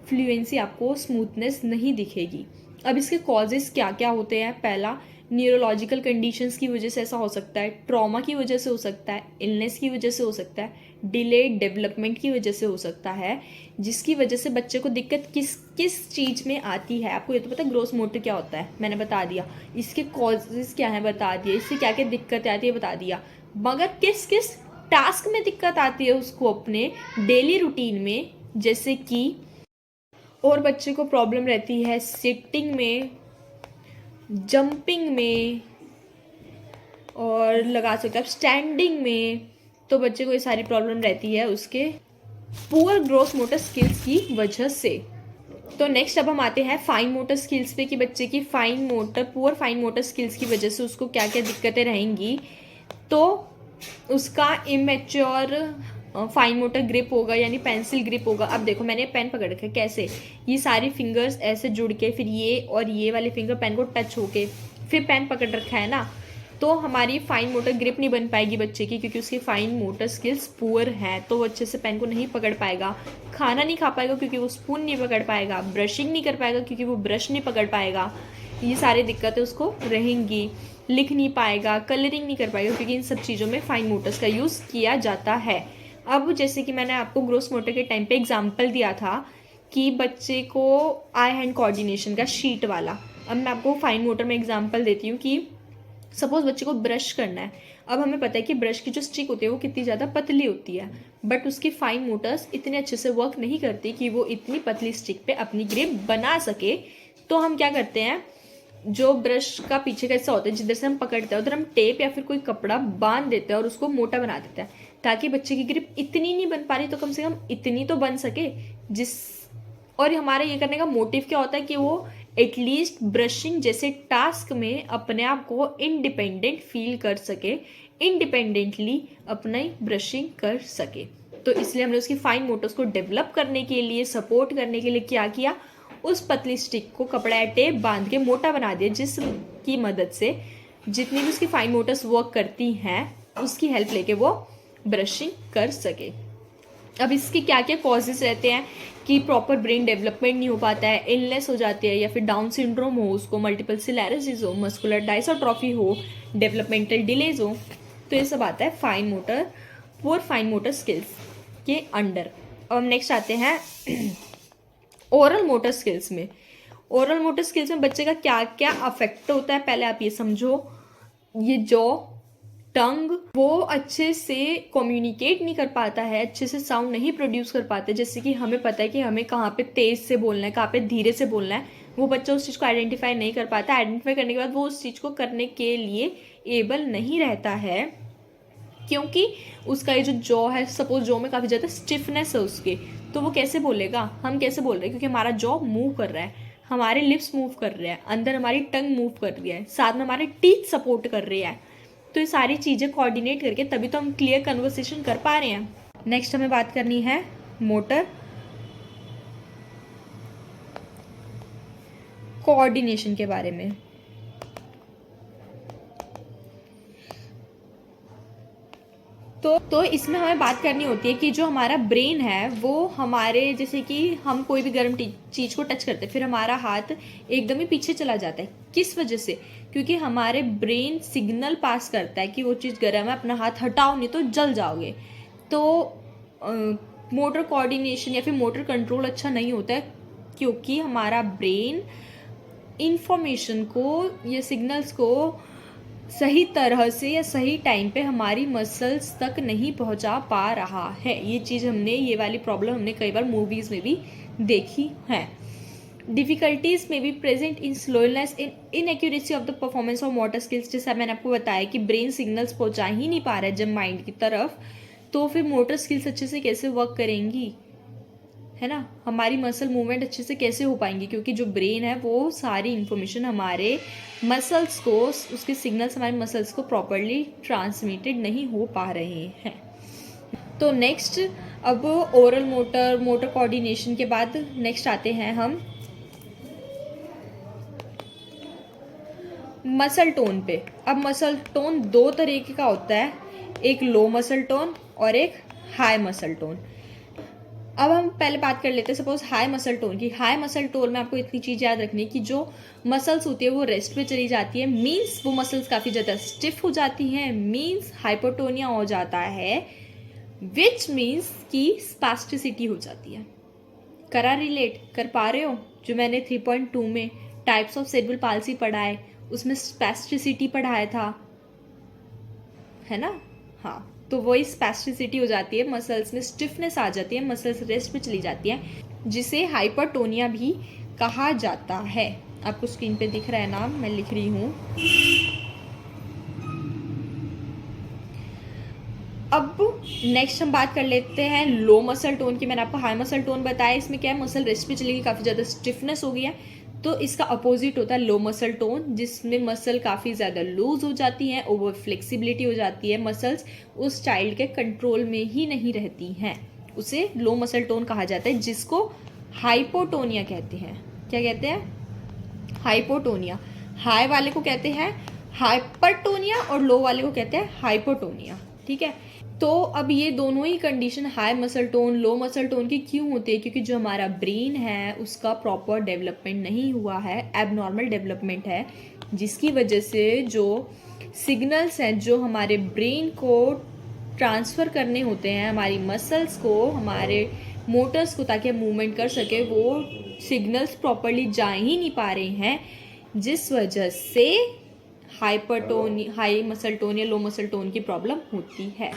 Speaker 1: फ्लुएंसी आपको स्मूथनेस नहीं दिखेगी। अब इसके कॉजेस क्या क्या होते हैं, पहला न्यूरोलॉजिकल कंडीशंस की वजह से ऐसा हो सकता है, ट्रॉमा की वजह से हो सकता है, इलनेस की वजह से हो सकता है, डिलेड डेवलपमेंट की वजह से हो सकता है, जिसकी वजह से बच्चे को दिक्कत किस किस चीज़ में आती है। आपको ये तो पता है ग्रोस मोटर क्या होता है, मैंने बता दिया, इसके कॉजेस क्या है बता दिया, इससे क्या क्या दिक्कतें आती है बता दिया, मगर किस किस टास्क में दिक्कत आती है उसको अपने डेली रूटीन में, जैसे कि और बच्चे को प्रॉब्लम रहती है सिटिंग में, जंपिंग में, और लगा सकते हैं स्टैंडिंग में। तो बच्चे को ये सारी प्रॉब्लम रहती है उसके पुअर ग्रोस मोटर स्किल्स की वजह से। तो नेक्स्ट अब हम आते हैं फाइन मोटर स्किल्स पे, कि बच्चे की पुअर फाइन मोटर स्किल्स की वजह से उसको क्या क्या दिक्कतें रहेंगी। तो उसका इमेच्योर फाइन मोटर ग्रिप होगा, यानी पेंसिल ग्रिप होगा। अब देखो मैंने पेन पकड़ रखा है, कैसे ये सारी फिंगर्स ऐसे जुड़ के, फिर ये और ये वाले फिंगर पेन को टच होके फिर पेन पकड़ रखा है ना, तो हमारी फाइन मोटर ग्रिप नहीं बन पाएगी बच्चे की, क्योंकि उसकी फाइन मोटर स्किल्स पुअर हैं। तो वो अच्छे से पेन को नहीं पकड़ पाएगा, खाना नहीं खा पाएगा क्योंकि वो स्पून नहीं पकड़ पाएगा, ब्रशिंग नहीं कर पाएगा क्योंकि वो ब्रश नहीं पकड़ पाएगा, ये सारी दिक्कतें उसको रहेंगी। लिख नहीं पाएगा, कलरिंग नहीं कर पाएगा, क्योंकि इन सब चीज़ों में फाइन मोटर्स का यूज़ किया जाता है। अब जैसे कि मैंने आपको ग्रोस मोटर के टाइम पे एग्जाम्पल दिया था कि बच्चे को आई हैंड कोऑर्डिनेशन का शीट वाला, अब मैं आपको फाइन मोटर में एग्जाम्पल देती हूँ कि सपोज बच्चे को ब्रश करना है। अब हमें पता है कि ब्रश की जो स्टिक होती है वो कितनी ज़्यादा पतली होती है, बट उसकी फाइन मोटर्स इतने अच्छे से वर्क नहीं करती कि वो इतनी पतली स्टिक पे अपनी ग्रिप बना सके। तो हम क्या करते हैं, जो ब्रश का पीछे का हिस्सा होता है जिधर से हम पकड़ते हैं उधर हम टेप या फिर कोई कपड़ा बांध देते हैं और उसको मोटा बना देते हैं, ताकि बच्चे की ग्रिप इतनी नहीं बन पा रही तो कम से कम इतनी तो बन सके। और हमारा ये करने का मोटिव क्या होता है कि वो एटलीस्ट ब्रशिंग जैसे टास्क में अपने आप को इंडिपेंडेंट फील कर सके, इंडिपेंडेंटली अपना ब्रशिंग कर सके। तो इसलिए हमने उसकी फाइन मोटर्स को डेवलप करने के लिए, सपोर्ट करने के लिए क्या किया, उस पतली स्टिक को कपड़ा या टेप बांध के मोटा बना दिया, जिसकी मदद से जितनी भी उसकी फाइन मोटर्स वर्क करती हैं उसकी हेल्प लेके वो ब्रशिंग कर सके। अब इसके क्या क्या कॉजेज रहते हैं कि प्रॉपर ब्रेन डेवलपमेंट नहीं हो पाता है, इलनेस हो जाती है, या फिर डाउन सिंड्रोम हो, उसको मल्टीपल स्क्लेरोसिस हो, मस्कुलर डायसोट्रॉफी हो, डेवलपमेंटल डिलेज हो, तो ये सब आता है fine motor, poor fine motor skills के अंडर। और नेक्स्ट आते हैं ओरल मोटर स्किल्स में। ओरल मोटर स्किल्स में बच्चे का क्या क्या अफेक्ट होता है, पहले आप ये समझो। ये जॉ, टंग, वो अच्छे से कम्युनिकेट नहीं कर पाता है, अच्छे से साउंड नहीं प्रोड्यूस कर पाते। जैसे कि हमें पता है कि हमें कहाँ पे तेज से बोलना है, कहाँ पे धीरे से बोलना है, वो बच्चा उस चीज़ को आइडेंटिफाई नहीं कर पाता। आइडेंटिफाई करने के बाद वो उस चीज़ को करने के लिए एबल नहीं रहता है, क्योंकि उसका ये जो जॉ है, सपोज जॉ में काफ़ी ज़्यादा स्टिफनेस है उसके, तो वो कैसे बोलेगा, हम कैसे बोल रहे हैं, क्योंकि हमारा जॉ मूव कर रहा है, हमारे लिप्स मूव कर रहे हैं, अंदर हमारी टंग मूव कर रही है, साथ में हमारे टीथ सपोर्ट कर रही है। तो ये सारी चीज़ें कोऑर्डिनेट करके तभी तो हम क्लियर कन्वर्सेशन कर पा रहे हैं। नेक्स्ट हमें बात करनी है मोटर कोऑर्डिनेशन के बारे में। तो इसमें हमें बात करनी होती है कि जो हमारा ब्रेन है वो हमारे, जैसे कि हम कोई भी गर्म चीज़ को टच करते हैं, फिर हमारा हाथ एकदम ही पीछे चला जाता है। किस वजह से? क्योंकि हमारे ब्रेन सिग्नल पास करता है कि वो चीज़ गर्म है, अपना हाथ हटाओ नहीं तो जल जाओगे। तो मोटर कोऑर्डिनेशन या फिर मोटर कंट्रोल अच्छा नहीं होता है, क्योंकि हमारा ब्रेन इंफॉर्मेशन को या सिग्नल्स को सही तरह से या सही टाइम पे हमारी मसल्स तक नहीं पहुंचा पा रहा है। ये चीज़ ये वाली प्रॉब्लम हमने कई बार मूवीज़ में भी देखी है। डिफिकल्टीज में भी present in slowness, in inaccuracy of the performance of motor skills. जैसा मैंने आपको बताया कि ब्रेन सिग्नल्स पहुंचा ही नहीं पा रहा है जब माइंड की तरफ, तो फिर मोटर स्किल्स अच्छे से कैसे वर्क करेंगी, है ना, हमारी मसल मूवमेंट अच्छे से कैसे हो पाएंगी, क्योंकि जो ब्रेन है वो सारी इंफॉर्मेशन हमारे मसल्स को, उसके सिग्नल्स हमारे मसल्स को प्रॉपरली ट्रांसमिटेड नहीं हो पा रहे हैं। तो नेक्स्ट, अब ओरल मोटर कोऑर्डिनेशन के बाद नेक्स्ट आते हैं हम मसल टोन पे। अब मसल टोन दो तरीके का होता है, एक लो मसल टोन और एक हाई मसल टोन। अब हम पहले बात कर लेते हैं सपोज हाई मसल टोन की। हाई मसल टोन में आपको इतनी चीज़ याद रखनी है कि जो मसल्स होती है वो रेस्ट पे चली जाती है, मीन्स वो मसल्स काफ़ी ज़्यादा स्टिफ हो जाती हैं, मीन्स हाइपोटोनिया हो जाता है, विच मीन्स कि स्पास्टिसिटी हो जाती है। करा रिलेट कर पा रहे हो? जो मैंने 3.2 में टाइप्स ऑफ सेरेब्रल पाल्सी पढ़ा है, उसमें स्पास्टिसिटी पढ़ाया था, है ना? हाँ, तो वही स्पैस्टिसिटी हो जाती है, मसल्स में स्टिफनेस आ जाती है, मसल्स रेस्ट पे चली जाती है, जिसे हाइपरटोनिया भी कहा जाता है। आपको स्क्रीन पे दिख रहा है नाम, मैं लिख रही हूँ। अब नेक्स्ट हम बात कर लेते हैं लो मसल टोन की। मैंने आपको हाई मसल टोन बताया, इसमें क्या है, मसल रेस्ट पे चलेगी, काफ़ी ज़्यादा स्टिफनेस हो गई है। तो इसका अपोजिट होता है लो मसल टोन, जिसमें मसल काफ़ी ज़्यादा लूज हो जाती हैं, ओवर फ्लेक्सिबिलिटी हो जाती है, मसल्स उस चाइल्ड के कंट्रोल में ही नहीं रहती हैं, उसे लो मसल टोन कहा जाता है, जिसको हाइपोटोनिया कहते हैं। क्या कहते हैं? हाइपोटोनिया। हाई वाले को कहते हैं हाइपरटोनिया और लो वाले को कहते हैं हाइपोटोनिया। ठीक है, तो अब ये दोनों ही कंडीशन हाई मसल टोन, लो मसल टोन की क्यों होती है? क्योंकि जो हमारा ब्रेन है उसका प्रॉपर डेवलपमेंट नहीं हुआ है, एबनॉर्मल डेवलपमेंट है, जिसकी वजह से जो सिग्नल्स हैं जो हमारे ब्रेन को ट्रांसफ़र करने होते हैं हमारी मसल्स को, हमारे मोटर्स को, ताकि हम मूवमेंट कर सके, वो सिग्नल्स प्रॉपरली जा ही नहीं पा रहे हैं, जिस वजह से हाई मसल टोन या लो मसल टोन की प्रॉब्लम होती है।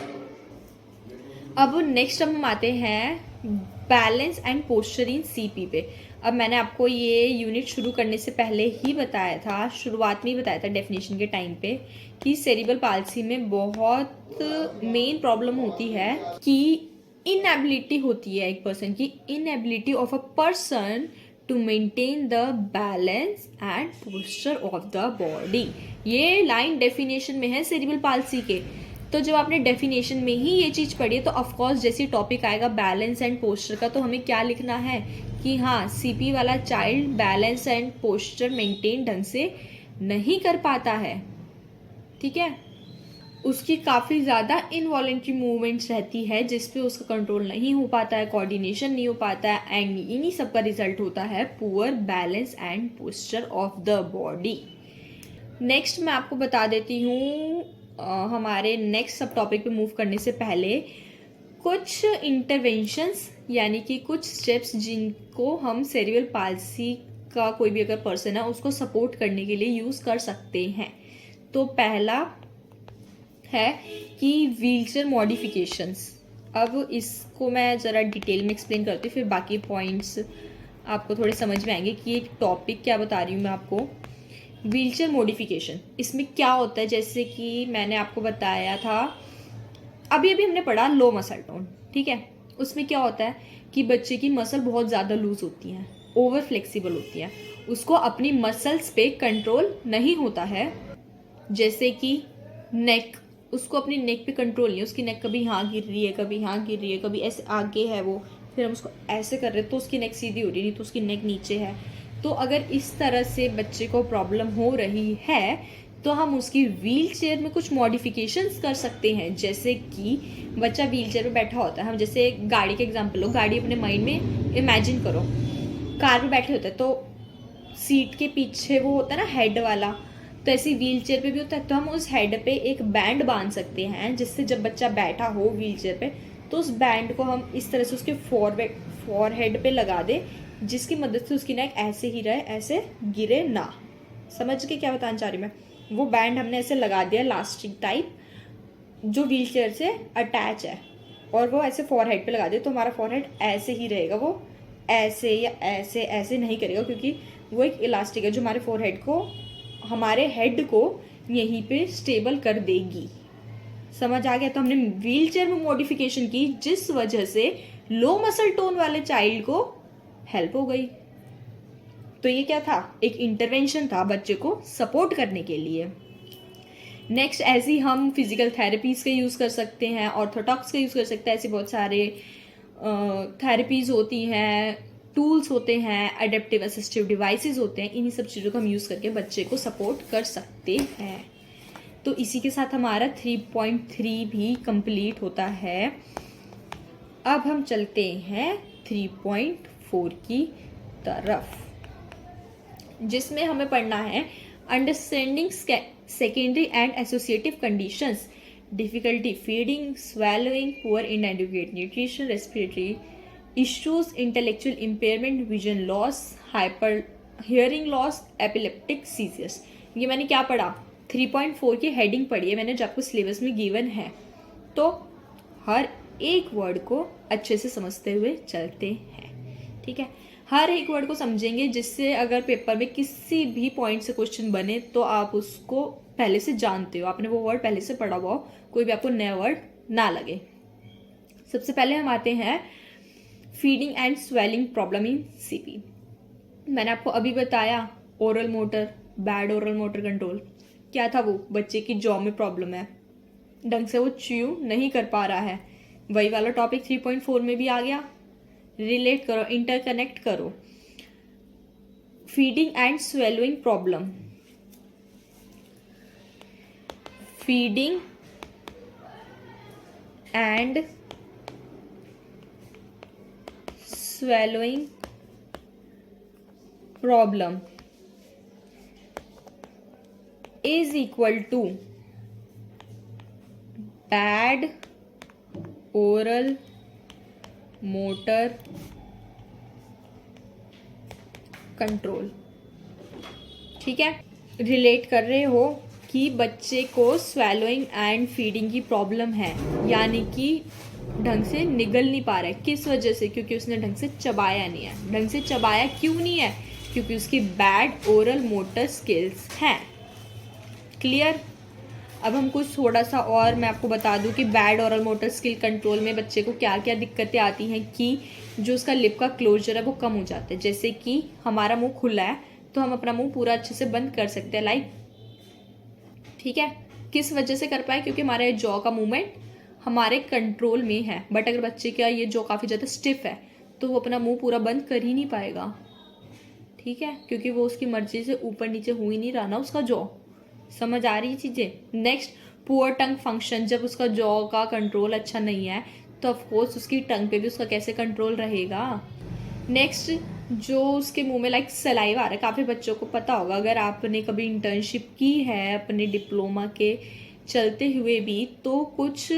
Speaker 1: अब नेक्स्ट हम आते हैं balance and posture in CP पे। अब मैंने आपको ये यूनिट शुरू करने से पहले ही बताया था, शुरुआत में ही बताया था डेफिनेशन के टाइम पे, कि सेरिब्रल पाल्सी में बहुत मेन प्रॉब्लम होती है कि इनएबिलिटी होती है एक पर्सन की, inability of a person to maintain the balance and posture of the body. ये लाइन डेफिनेशन में है सेरिब्रल पाल्सी के। तो जब आपने डेफिनेशन में ही ये चीज़ पढ़ी है, तो ऑफकोर्स जैसे टॉपिक आएगा बैलेंस एंड पोस्चर का, तो हमें क्या लिखना है कि हाँ, सीपी वाला child balance and posture maintain ढंग से नहीं कर पाता है। ठीक है, उसकी काफ़ी ज़्यादा इनवॉलेंट्री मूवमेंट्स रहती है जिस पे उसका कंट्रोल नहीं हो पाता है, कोऑर्डिनेशन नहीं हो पाता है, एंड इन्हीं सब का रिजल्ट होता है poor balance and posture of the body. Next मैं आपको बता देती हूँ हमारे नेक्स्ट सब टॉपिक पे मूव करने से पहले कुछ इंटरवेंशंस यानी कि कुछ स्टेप्स जिनको हम सेरिब्रल पाल्सी का कोई भी अगर पर्सन है उसको सपोर्ट करने के लिए यूज़ कर सकते हैं। तो पहला है कि व्हीलचेयर मॉडिफिकेशंस। अब इसको मैं ज़रा डिटेल में एक्सप्लेन करती हूँ, फिर बाकी पॉइंट्स आपको थोड़े समझ में आएंगे कि एक टॉपिक क्या बता रही हूँ मैं आपको। व्हीलचेयर मॉडिफिकेशन इसमें क्या होता है, जैसे कि मैंने आपको बताया था अभी अभी हमने पढ़ा लो मसल टोन, ठीक है। उसमें क्या होता है कि बच्चे की मसल बहुत ज़्यादा लूज होती हैं, ओवर फ्लेक्सिबल होती है, उसको अपनी मसल्स पे कंट्रोल नहीं होता है। जैसे कि नेक, उसको अपनी नेक पे कंट्रोल नहीं है, उसकी नेक कभी यहाँ गिर रही है, कभी यहाँ गिर रही है, कभी ऐसे आगे है वो, फिर हम उसको ऐसे कर रहे हैं तो उसकी नेक सीधी हो रही है, नहीं तो उसकी नेक नीचे है। तो अगर इस तरह से बच्चे को प्रॉब्लम हो रही है तो हम उसकी व्हील चेयर में कुछ मॉडिफिकेशंस कर सकते हैं। जैसे कि बच्चा व्हील चेयर पर बैठा होता है, हम जैसे गाड़ी का एग्जाम्पल लो, गाड़ी अपने माइंड में इमेजिन करो, कार में बैठे होते हैं तो सीट के पीछे वो होता है ना हेड वाला, तो ऐसी व्हील चेयर पे भी होता है। तो हम उस हेड पे एक बैंड बांध सकते हैं जिससे जब बच्चा बैठा हो व्हील चेयर पे तो उस बैंड को हम इस तरह से उसके फॉरहेड पे लगा दें, जिसकी मदद से उसकी नेक ऐसे ही रहे, ऐसे गिरे ना। समझ के क्या बताना चाह रही मैं? वो बैंड हमने ऐसे लगा दिया इलास्टिक टाइप जो व्हील चेयर से अटैच है, और वो ऐसे फॉरहेड पे लगा दे तो हमारा फॉरहेड ऐसे ही रहेगा, वो ऐसे या ऐसे ऐसे नहीं करेगा, क्योंकि वो एक इलास्टिक है जो हमारे फॉरहेड को, हमारे हेड को यहीं पे स्टेबल कर देगी। समझ आ गया? तो हमने व्हील चेयर में मॉडिफिकेशन की जिस वजह से लो मसल टोन वाले चाइल्ड को हेल्प हो गई। तो ये क्या था? एक इंटरवेंशन था बच्चे को सपोर्ट करने के लिए। नेक्स्ट ऐसे ही हम फिजिकल थेरेपीज का यूज़ कर सकते हैं, ऑर्थोटॉक्स का यूज़ कर सकते हैं। ऐसे बहुत सारे थेरेपीज होती हैं, टूल्स होते हैं, अडेप्टिव असिस्टिव डिवाइसेस होते हैं। इन्हीं सब चीज़ों का हम यूज़ करके बच्चे को सपोर्ट कर सकते हैं। तो इसी के साथ हमारा 3.3 भी कंप्लीट होता है। अब हम चलते हैं 3.4 की तरफ, जिसमें हमें पढ़ना है understanding secondary and associative conditions, difficulty feeding, swallowing, poor inadequate nutrition, respiratory issues, intellectual impairment, vision loss, hyper hearing loss, epileptic seizures। ये मैंने क्या पढ़ा? 3.4 की हेडिंग पढ़ी है मैंने, जो आपको सिलेबस में गिवन है। तो हर एक वर्ड को अच्छे से समझते हुए चलते हैं, ठीक है। हर एक वर्ड को समझेंगे जिससे अगर पेपर में किसी भी पॉइंट से क्वेश्चन बने तो आप उसको पहले से जानते हो, आपने वो वर्ड पहले से पढ़ा हुआ हो, कोई भी आपको नया वर्ड ना लगे। सबसे पहले हम आते हैं feeding and swelling problem in CP. मैंने आपको अभी बताया oral motor, bad oral motor control. क्या था वो? बच्चे की जॉ में प्रॉब्लम है, ढंग से वो च्यू नहीं कर पा रहा है। वही वाला टॉपिक 3.4 में भी आ गया। रिलेट करो, इंटरकनेक्ट करो। Feeding and swallowing problem, feeding and swallowing problem is equal to bad oral motor control. ठीक है, रिलेट कर रहे हो कि बच्चे को स्वेलोइंग एंड फीडिंग की प्रॉब्लम है, यानी कि ढंग से निगल नहीं पा रहा है। किस वजह से? क्योंकि उसने ढंग से चबाया नहीं है। ढंग से चबाया क्यों नहीं है? क्योंकि उसकी बैड ओरल मोटर स्किल्स हैं। क्लियर? अब हम कुछ थोड़ा सा और मैं आपको बता दूं कि bad oral motor skill control में बच्चे को क्या क्या दिक्कतें आती हैं कि जो उसका लिप का क्लोजर है वो कम हो जाता है। जैसे कि हमारा मुंह खुला है तो हम अपना मुंह पूरा अच्छे से बंद कर सकते हैं, लाइक, ठीक है। किस वजह से कर पाए? क्योंकि हमारा जॉ का मूवमेंट हमारे कंट्रोल में है। बट अगर बच्चे का ये जॉ काफ़ी ज़्यादा स्टिफ है तो वो अपना मुंह पूरा बंद कर ही नहीं पाएगा, ठीक है, क्योंकि वो उसकी मर्जी से ऊपर नीचे हो ही नहीं रहा ना उसका जॉ। समझ आ रही चीज़ें? नेक्स्ट, पुअर टंग फंक्शन, जब उसका जॉ का कंट्रोल अच्छा नहीं है तो ऑफ कोर्स उसकी टंग पे भी उसका कैसे कंट्रोल रहेगा। नेक्स्ट, जो उसके मुंह में लाइक सलाइवा आ रहा है, काफ़ी बच्चों को पता होगा अगर आपने कभी इंटर्नशिप की है अपने डिप्लोमा के चलते हुए भी, तो कुछ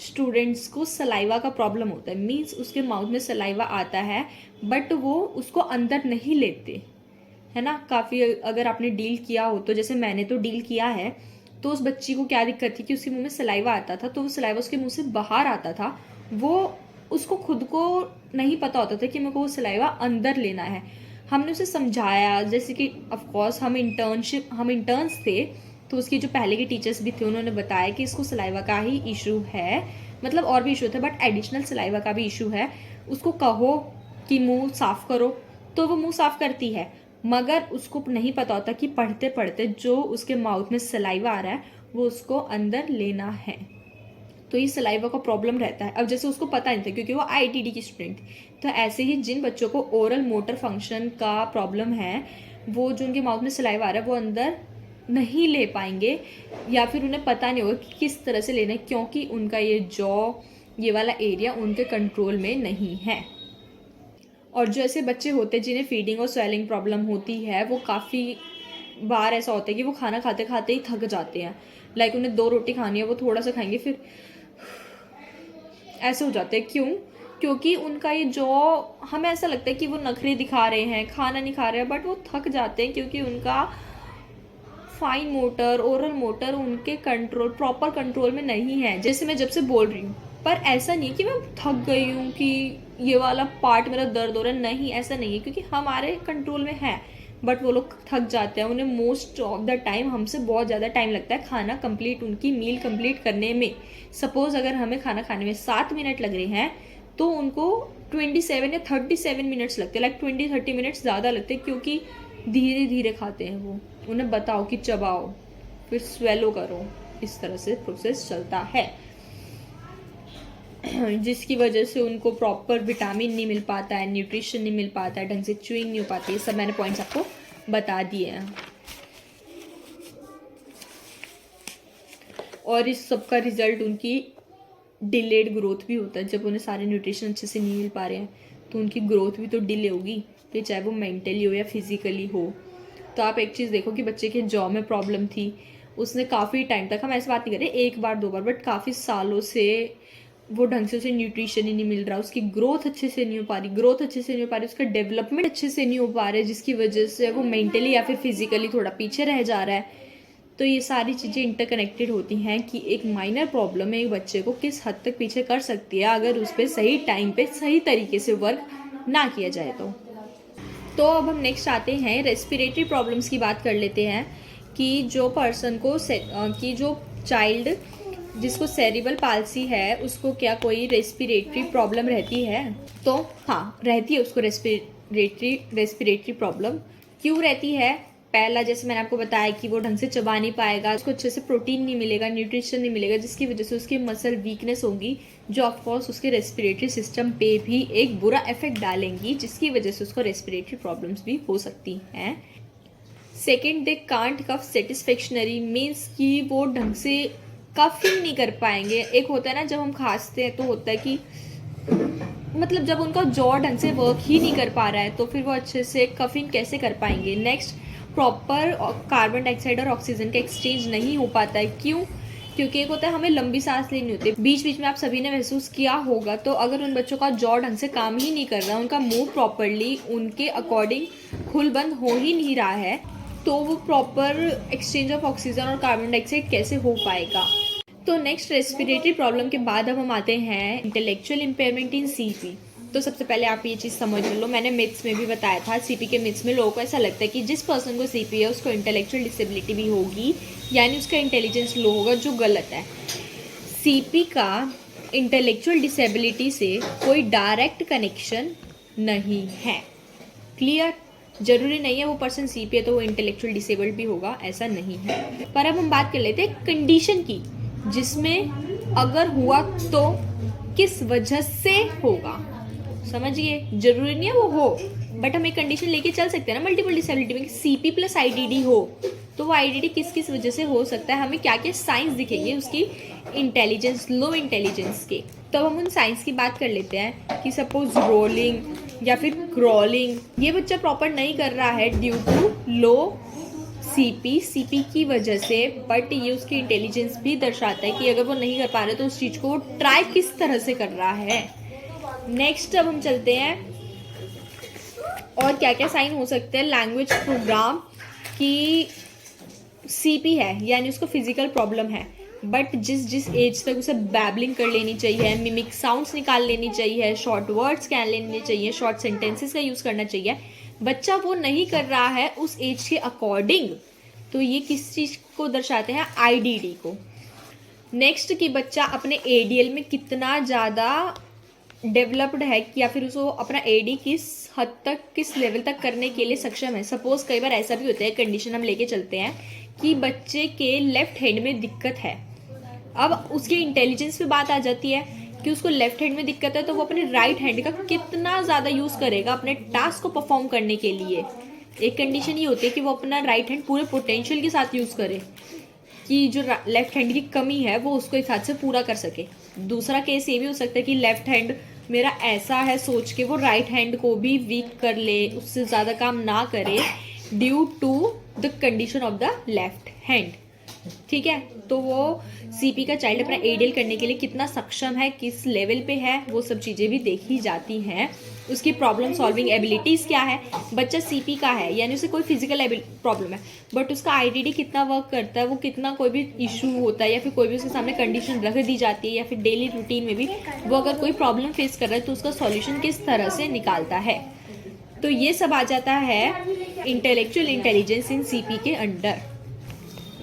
Speaker 1: स्टूडेंट्स को सलाइवा का प्रॉब्लम होता है। मीन्स उसके माउथ में सलाइवा आता है बट वो उसको अंदर नहीं लेते, है ना। काफ़ी अगर आपने डील किया हो तो, जैसे मैंने तो डील किया है, तो उस बच्ची को क्या दिक्कत थी कि उसके मुंह में सलाइवा आता था, तो वो सलाइवा उसके मुंह से बाहर आता था, वो उसको खुद को नहीं पता होता था कि मेरे को वो सलाइवा अंदर लेना है। हमने उसे समझाया, जैसे कि ऑफकोर्स हम इंटर्न्स थे, तो उसकी जो पहले के टीचर्स भी थे उन्होंने बताया कि इसको सलाइवा का ही इशू है, मतलब और भी इशू थे बट एडिशनल सलाइवा का भी इशू है। उसको कहो कि मुंह साफ करो तो वो मुंह साफ करती है, मगर उसको नहीं पता होता कि पढ़ते पढ़ते जो उसके माउथ में सलाइवा आ रहा है वो उसको अंदर लेना है, तो ये सलाइवा का प्रॉब्लम रहता है। अब जैसे उसको पता नहीं था क्योंकि वो आईटीडी की स्टूडेंट थी, तो ऐसे ही जिन बच्चों को ओरल मोटर फंक्शन का प्रॉब्लम है, वो जो उनके माउथ में सलाइवा आ रहा है वो अंदर नहीं ले पाएंगे, या फिर उन्हें पता नहीं होगा कि किस तरह से लेना है, क्योंकि उनका ये जॉ, ये वाला एरिया उनके कंट्रोल में नहीं है। और जो ऐसे बच्चे होते हैं जिन्हें फीडिंग और स्वेलिंग प्रॉब्लम होती है, वो काफ़ी बार ऐसा होता है कि वो खाना खाते खाते ही थक जाते हैं। लाइक उन्हें 2 रोटी खानी है, वो थोड़ा सा खाएंगे फिर ऐसे हो जाते हैं। क्यों? क्योंकि उनका ये जॉ, हमें ऐसा लगता है कि वो नखरे दिखा रहे हैं, खाना नहीं खा रहे हैं, बट वो थक जाते हैं क्योंकि उनका फाइन मोटर, ओरल मोटर उनके कंट्रोल, प्रॉपर कंट्रोल में नहीं है। जैसे मैं जब से बोल रही हूँ, पर ऐसा नहीं है कि मैं थक गई हूँ कि ये वाला पार्ट मेरा दर्द हो रहा है, नहीं, ऐसा नहीं है, क्योंकि हमारे कंट्रोल में है। बट वो लोग थक जाते हैं, उन्हें मोस्ट ऑफ द टाइम हमसे बहुत ज़्यादा टाइम लगता है खाना कंप्लीट, उनकी मील कंप्लीट करने में। सपोज अगर हमें खाना खाने में 7 मिनट लग रहे हैं तो उनको 27 या 37 मिनट्स लगते हैं, लाइक 20-30 मिनट्स ज़्यादा लगते हैं, क्योंकि धीरे धीरे खाते हैं वो। उन्हें बताओ कि चबाओ फिर स्वेलो करो, इस तरह से प्रोसेस चलता है, जिसकी वजह से उनको प्रॉपर विटामिन नहीं मिल पाता है, न्यूट्रिशन नहीं मिल पाता है, ढंग से च्यूइंग नहीं हो पाती है। सब मैंने पॉइंट्स आपको बता दिए हैं। और इस सब का रिजल्ट उनकी डिलेड ग्रोथ भी होता है। जब उन्हें सारे न्यूट्रिशन अच्छे से नहीं मिल पा रहे हैं तो उनकी ग्रोथ भी तो डिले होगी, फिर चाहे वो मेंटली हो या फिजिकली हो। तो आप एक चीज़ देखो कि बच्चे के जॉ में प्रॉब्लम थी, उसने काफ़ी टाइम तक, हम ऐसी बात नहीं कर रहे 1 बार 2 बार, बट काफ़ी सालों से वो ढंग से उसे न्यूट्रिशन ही नहीं मिल रहा, उसकी ग्रोथ अच्छे से नहीं हो पा रही, उसका डेवलपमेंट अच्छे से नहीं हो पा रहा है, जिसकी वजह से वो मेंटली या फिर फिजिकली थोड़ा पीछे रह जा रहा है। तो ये सारी चीज़ें इंटरकनेक्टेड होती हैं कि एक माइनर प्रॉब्लम एक बच्चे को किस हद तक पीछे कर सकती है अगर उस पर सही टाइम पे सही तरीके से वर्क ना किया जाए तो अब हम नेक्स्ट आते हैं, रेस्पिरेटरी प्रॉब्लम्स की बात कर लेते हैं कि जो पर्सन को कि जो चाइल्ड जिसको सेरिब्रल पाल्सी है उसको क्या कोई रेस्पिरेटरी प्रॉब्लम रहती है? तो हाँ, रहती है उसको रेस्पिरेटरी प्रॉब्लम। क्यों रहती है? पहला, जैसे मैंने आपको बताया कि वो ढंग से चबा नहीं पाएगा, उसको अच्छे से प्रोटीन नहीं मिलेगा, न्यूट्रिशन नहीं मिलेगा, जिसकी वजह से उसकी मसल वीकनेस होगी, जो ऑफकोर्स उसके रेस्पिरेटरी सिस्टम पे भी एक बुरा इफेक्ट डालेंगी, जिसकी वजह से उसको रेस्पिरेटरी प्रॉब्लम्स भी हो सकती हैं। Second, they can't cough satisfactory, means कि वो ढंग से कफिंग नहीं कर पाएंगे। एक होता है ना, जब हम खांसते हैं तो होता है कि मतलब जब उनका जॉ ढंग से वर्क ही नहीं कर पा रहा है तो फिर वो अच्छे से कफिंग कैसे कर पाएंगे। नेक्स्ट, प्रॉपर कार्बन डाइऑक्साइड और ऑक्सीजन का एक्सचेंज नहीं हो पाता है। क्यों? क्योंकि एक होता है हमें लंबी सांस लेनी होती है, बीच बीच में आप सभी ने महसूस किया होगा, तो अगर उन बच्चों का जॉ ढंग से काम ही नहीं कर रहा, उनका मुंह प्रॉपरली उनके अकॉर्डिंग खुल बंद हो ही नहीं रहा है, तो वो प्रॉपर एक्सचेंज ऑफ ऑक्सीजन और कार्बन डाइऑक्साइड कैसे हो पाएगा। तो नेक्स्ट, रेस्पिरेटरी प्रॉब्लम के बाद अब हम आते हैं इंटेलेक्चुअल इम्पेयरमेंट इन सीपी। तो सबसे पहले आप ये चीज़ समझ लो, मैंने मिथ्स में भी बताया था, सीपी के मिथ्स में लोगों को ऐसा लगता है कि जिस पर्सन को सीपी है उसको इंटेलेक्चुअल डिसेबिलिटी भी होगी, यानी उसका इंटेलिजेंस लो होगा, जो गलत है। सीपी का इंटेलेक्चुअल डिसेबिलिटी से कोई डायरेक्ट कनेक्शन नहीं है। क्लियर? जरूरी नहीं है वो पर्सन सीपी है तो वो इंटेलेक्चुअल डिसेबल्ड भी होगा, ऐसा नहीं है। पर अब हम बात कर लेते हैं कंडीशन की, जिसमें अगर हुआ तो किस वजह से होगा। समझिए, जरूरी नहीं है वो हो, बट हम एक कंडीशन लेके चल सकते हैं ना मल्टीपल डिसेबिलिटी में, सीपी प्लस आईडीडी हो, तो वो आईडीडी किस किस वजह से हो सकता है, हमें क्या क्या साइंस दिखेंगे उसकी इंटेलिजेंस, लो इंटेलिजेंस के। तो हम उन साइंस की बात कर लेते हैं कि सपोज रोलिंग या फिर क्रॉलिंग, ये बच्चा प्रॉपर नहीं कर रहा है ड्यू टू लो सीपी की वजह से, बट ये उसकी इंटेलिजेंस भी दर्शाता है कि अगर वो नहीं कर पा रहे तो उस चीज़ को ट्राई किस तरह से कर रहा है। नेक्स्ट अब हम चलते हैं और क्या क्या साइन हो सकते हैं लैंग्वेज प्रोग्राम की सीपी है यानी उसको फिजिकल प्रॉब्लम है, बट जिस एज तक उसे बैबलिंग कर लेनी चाहिए, मिमिक साउंड्स निकाल लेनी चाहिए, शॉर्ट वर्ड्स कह लेने चाहिए, शॉर्ट सेंटेंसेस का यूज़ करना चाहिए, बच्चा वो नहीं कर रहा है उस एज के अकॉर्डिंग, तो ये किस चीज़ को दर्शाते हैं, आईडीडी को। नेक्स्ट कि बच्चा अपने एडीएल में कितना ज़्यादा डेवलप्ड है या फिर उसको अपना एडी किस हद तक, किस लेवल तक करने के लिए सक्षम है। सपोज कई बार ऐसा भी होता है, कंडीशन हम लेके चलते हैं कि बच्चे के लेफ्ट हैंड में दिक्कत है, अब उसके इंटेलिजेंस पे बात आ जाती है कि उसको लेफ्ट हैंड में दिक्कत है, तो वो अपने राइट हैंड का कितना ज़्यादा यूज़ करेगा अपने टास्क को परफॉर्म करने के लिए। एक कंडीशन ये होती है कि वो अपना राइट हैंड पूरे पोटेंशियल के साथ यूज़ करे कि जो लेफ्ट हैंड की कमी है वो उसको एक हाथ से पूरा कर सके। दूसरा केस ये भी हो सकता है कि लेफ्ट हैंड मेरा ऐसा है सोच के वो राइट हैंड को भी वीक कर ले, उससे ज़्यादा काम ना करे due to the condition of the left hand. ठीक है, तो वो सीपी का चाइल्ड अपना एडीएल करने के लिए कितना सक्षम है, किस लेवल पे है, वो सब चीज़ें भी देखी जाती हैं। उसकी प्रॉब्लम सॉल्विंग एबिलिटीज़ क्या है, बच्चा सीपी का है यानी उसे कोई फिजिकल प्रॉब्लम है, बट उसका आईडीडी कितना वर्क करता है, वो कितना कोई भी इशू होता है या फिर कोई भी उसके सामने कंडीशन रख दी जाती है या फिर डेली रूटीन में भी वो अगर कोई प्रॉब्लम फेस कर रहा है तो उसका सॉल्यूशन किस तरह से निकालता है। तो ये सब आ जाता है इंटेलेक्चुअल इंटेलिजेंस इन सीपी के अंडर।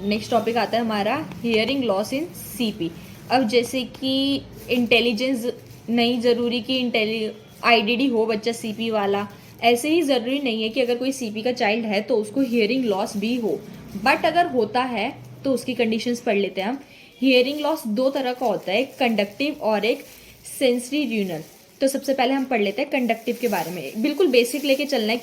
Speaker 1: नेक्स्ट टॉपिक आता है हमारा हियरिंग लॉस इन सीपी। अब जैसे कि इंटेलिजेंस नहीं ज़रूरी कि आईडीडी हो बच्चा सीपी वाला, ऐसे ही ज़रूरी नहीं है कि अगर कोई सीपी का चाइल्ड है तो उसको हियरिंग लॉस भी हो, बट अगर होता है तो उसकी कंडीशंस पढ़ लेते हैं हम। हियरिंग लॉस दो तरह का होता है, एक कंडक्टिव और एक सेंसरी र्यूनल। तो सबसे पहले हम पढ़ लेते हैं कंडक्टिव के बारे में, बिल्कुल बेसिक लेके चलना है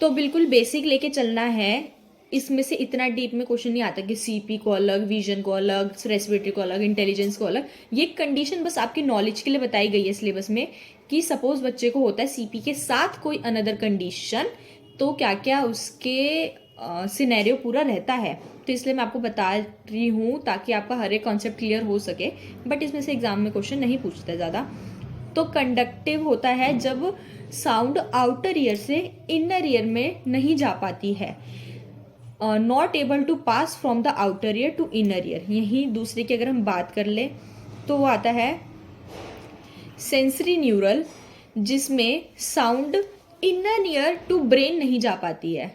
Speaker 1: बिल्कुल बेसिक लेके चलना है, इसमें से इतना डीप में क्वेश्चन नहीं आता कि सीपी को अलग, विजन को अलग, रेस्पिरेटरी को अलग, इंटेलिजेंस को अलग। ये कंडीशन बस आपकी नॉलेज के लिए बताई गई है सिलेबस में कि सपोज बच्चे को होता है सीपी के साथ कोई अनदर कंडीशन, तो क्या क्या उसके सिनेरियो पूरा रहता है। तो इसलिए मैं आपको बता रही हूँ ताकि आपका हर एक कॉन्सेप्ट क्लियर हो सके, बट इसमें से एग्जाम में क्वेश्चन नहीं पूछता ज़्यादा। तो कंडक्टिव होता है जब साउंड आउटर ईयर से इनर ईयर में नहीं जा पाती है, not able to pass from the outer ear to inner ear. यही दूसरे की अगर हम बात कर ले तो वो आता है सेंसरी न्यूरल, जिसमें sound inner ear to brain नहीं जा पाती है।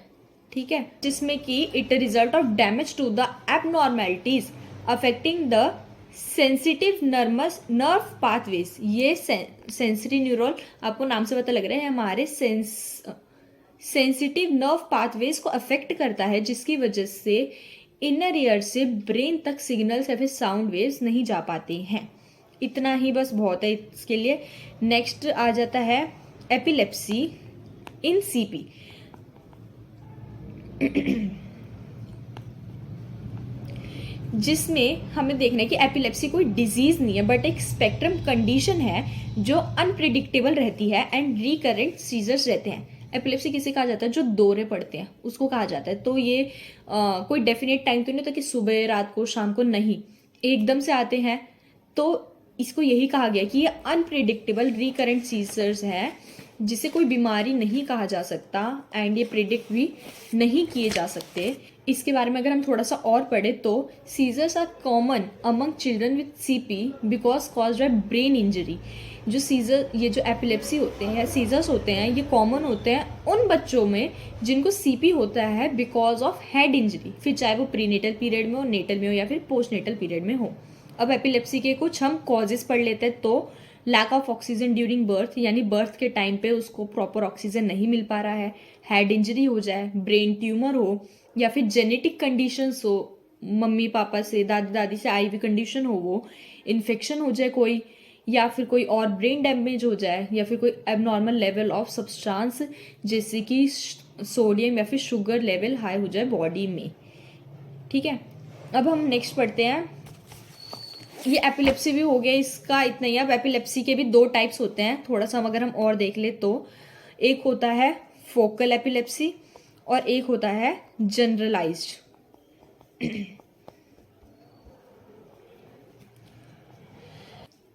Speaker 1: ठीक है, जिसमें कि it result of damage to the abnormalities affecting the sensitive nerve pathways. ये सेंसरी न्यूरल आपको नाम से पता लग रहा है हमारे सेंसिटिव नर्व पाथवेज को अफेक्ट करता है, जिसकी वजह से इनर ईयर से ब्रेन तक सिग्नल्स या फिर साउंड वेव्स नहीं जा पाते हैं। इतना ही बस बहुत है इसके लिए। नेक्स्ट आ जाता है एपिलेप्सी इन सीपी। जिसमें हमें देखना है कि एपिलेप्सी कोई डिजीज नहीं है बट एक स्पेक्ट्रम कंडीशन है जो अनप्रिडिक्टेबल रहती है एंड रिकरेंट सीजर्स रहते हैं। एपिलेप्सी किसे कहा जाता है, जो दौरे पड़ते हैं उसको कहा जाता है। तो ये कोई डेफिनेट टाइम तो नहीं होता कि सुबह, रात को, शाम को, नहीं, एकदम से आते हैं। तो इसको यही कहा गया कि ये अनप्रिडिक्टेबल रिकरेंट सीजर्स है, जिसे कोई बीमारी नहीं कहा जा सकता एंड ये प्रिडिक्ट भी नहीं किए जा सकते। इसके बारे में अगर हम थोड़ा सा और पढ़े तो seizures are common among children with CP because caused by brain injury. जो सीजर, ये जो एपिलेप्सी होते हैं या सीजर्स होते हैं, ये कॉमन होते हैं उन बच्चों में जिनको सीपी होता है बिकॉज ऑफ हेड इंजरी, फिर चाहे वो प्रीनेटल पीरियड में हो, नेटल में हो या फिर पोस्टनेटल पीरियड में हो। अब एपिलेप्सी के कुछ हम कॉजेज पढ़ लेते हैं। तो lack of oxygen during birth, यानी बर्थ के टाइम पे उसको प्रॉपर ऑक्सीजन नहीं मिल पा रहा है, हेड इंजरी हो जाए, ब्रेन ट्यूमर हो या फिर जेनेटिक कंडीशंस हो, मम्मी पापा से, दादी दादी से आई हुई कंडीशन हो, वो इन्फेक्शन हो जाए कोई, या फिर कोई और ब्रेन डैमेज हो जाए, या फिर कोई एबनॉर्मल लेवल ऑफ सब्सटेंस जैसे कि सोडियम या फिर शुगर लेवल हाई हो जाए बॉडी में। ठीक है, अब हम नेक्स्ट पढ़ते हैं। ये एपिलेप्सी भी हो गया, इसका इतना ही। अब एपिलेप्सी के भी दो टाइप्स होते हैं, थोड़ा सा अगर हम और देख ले तो एक होता है फोकल एपिलेप्सी और एक होता है जनरलाइज्ड।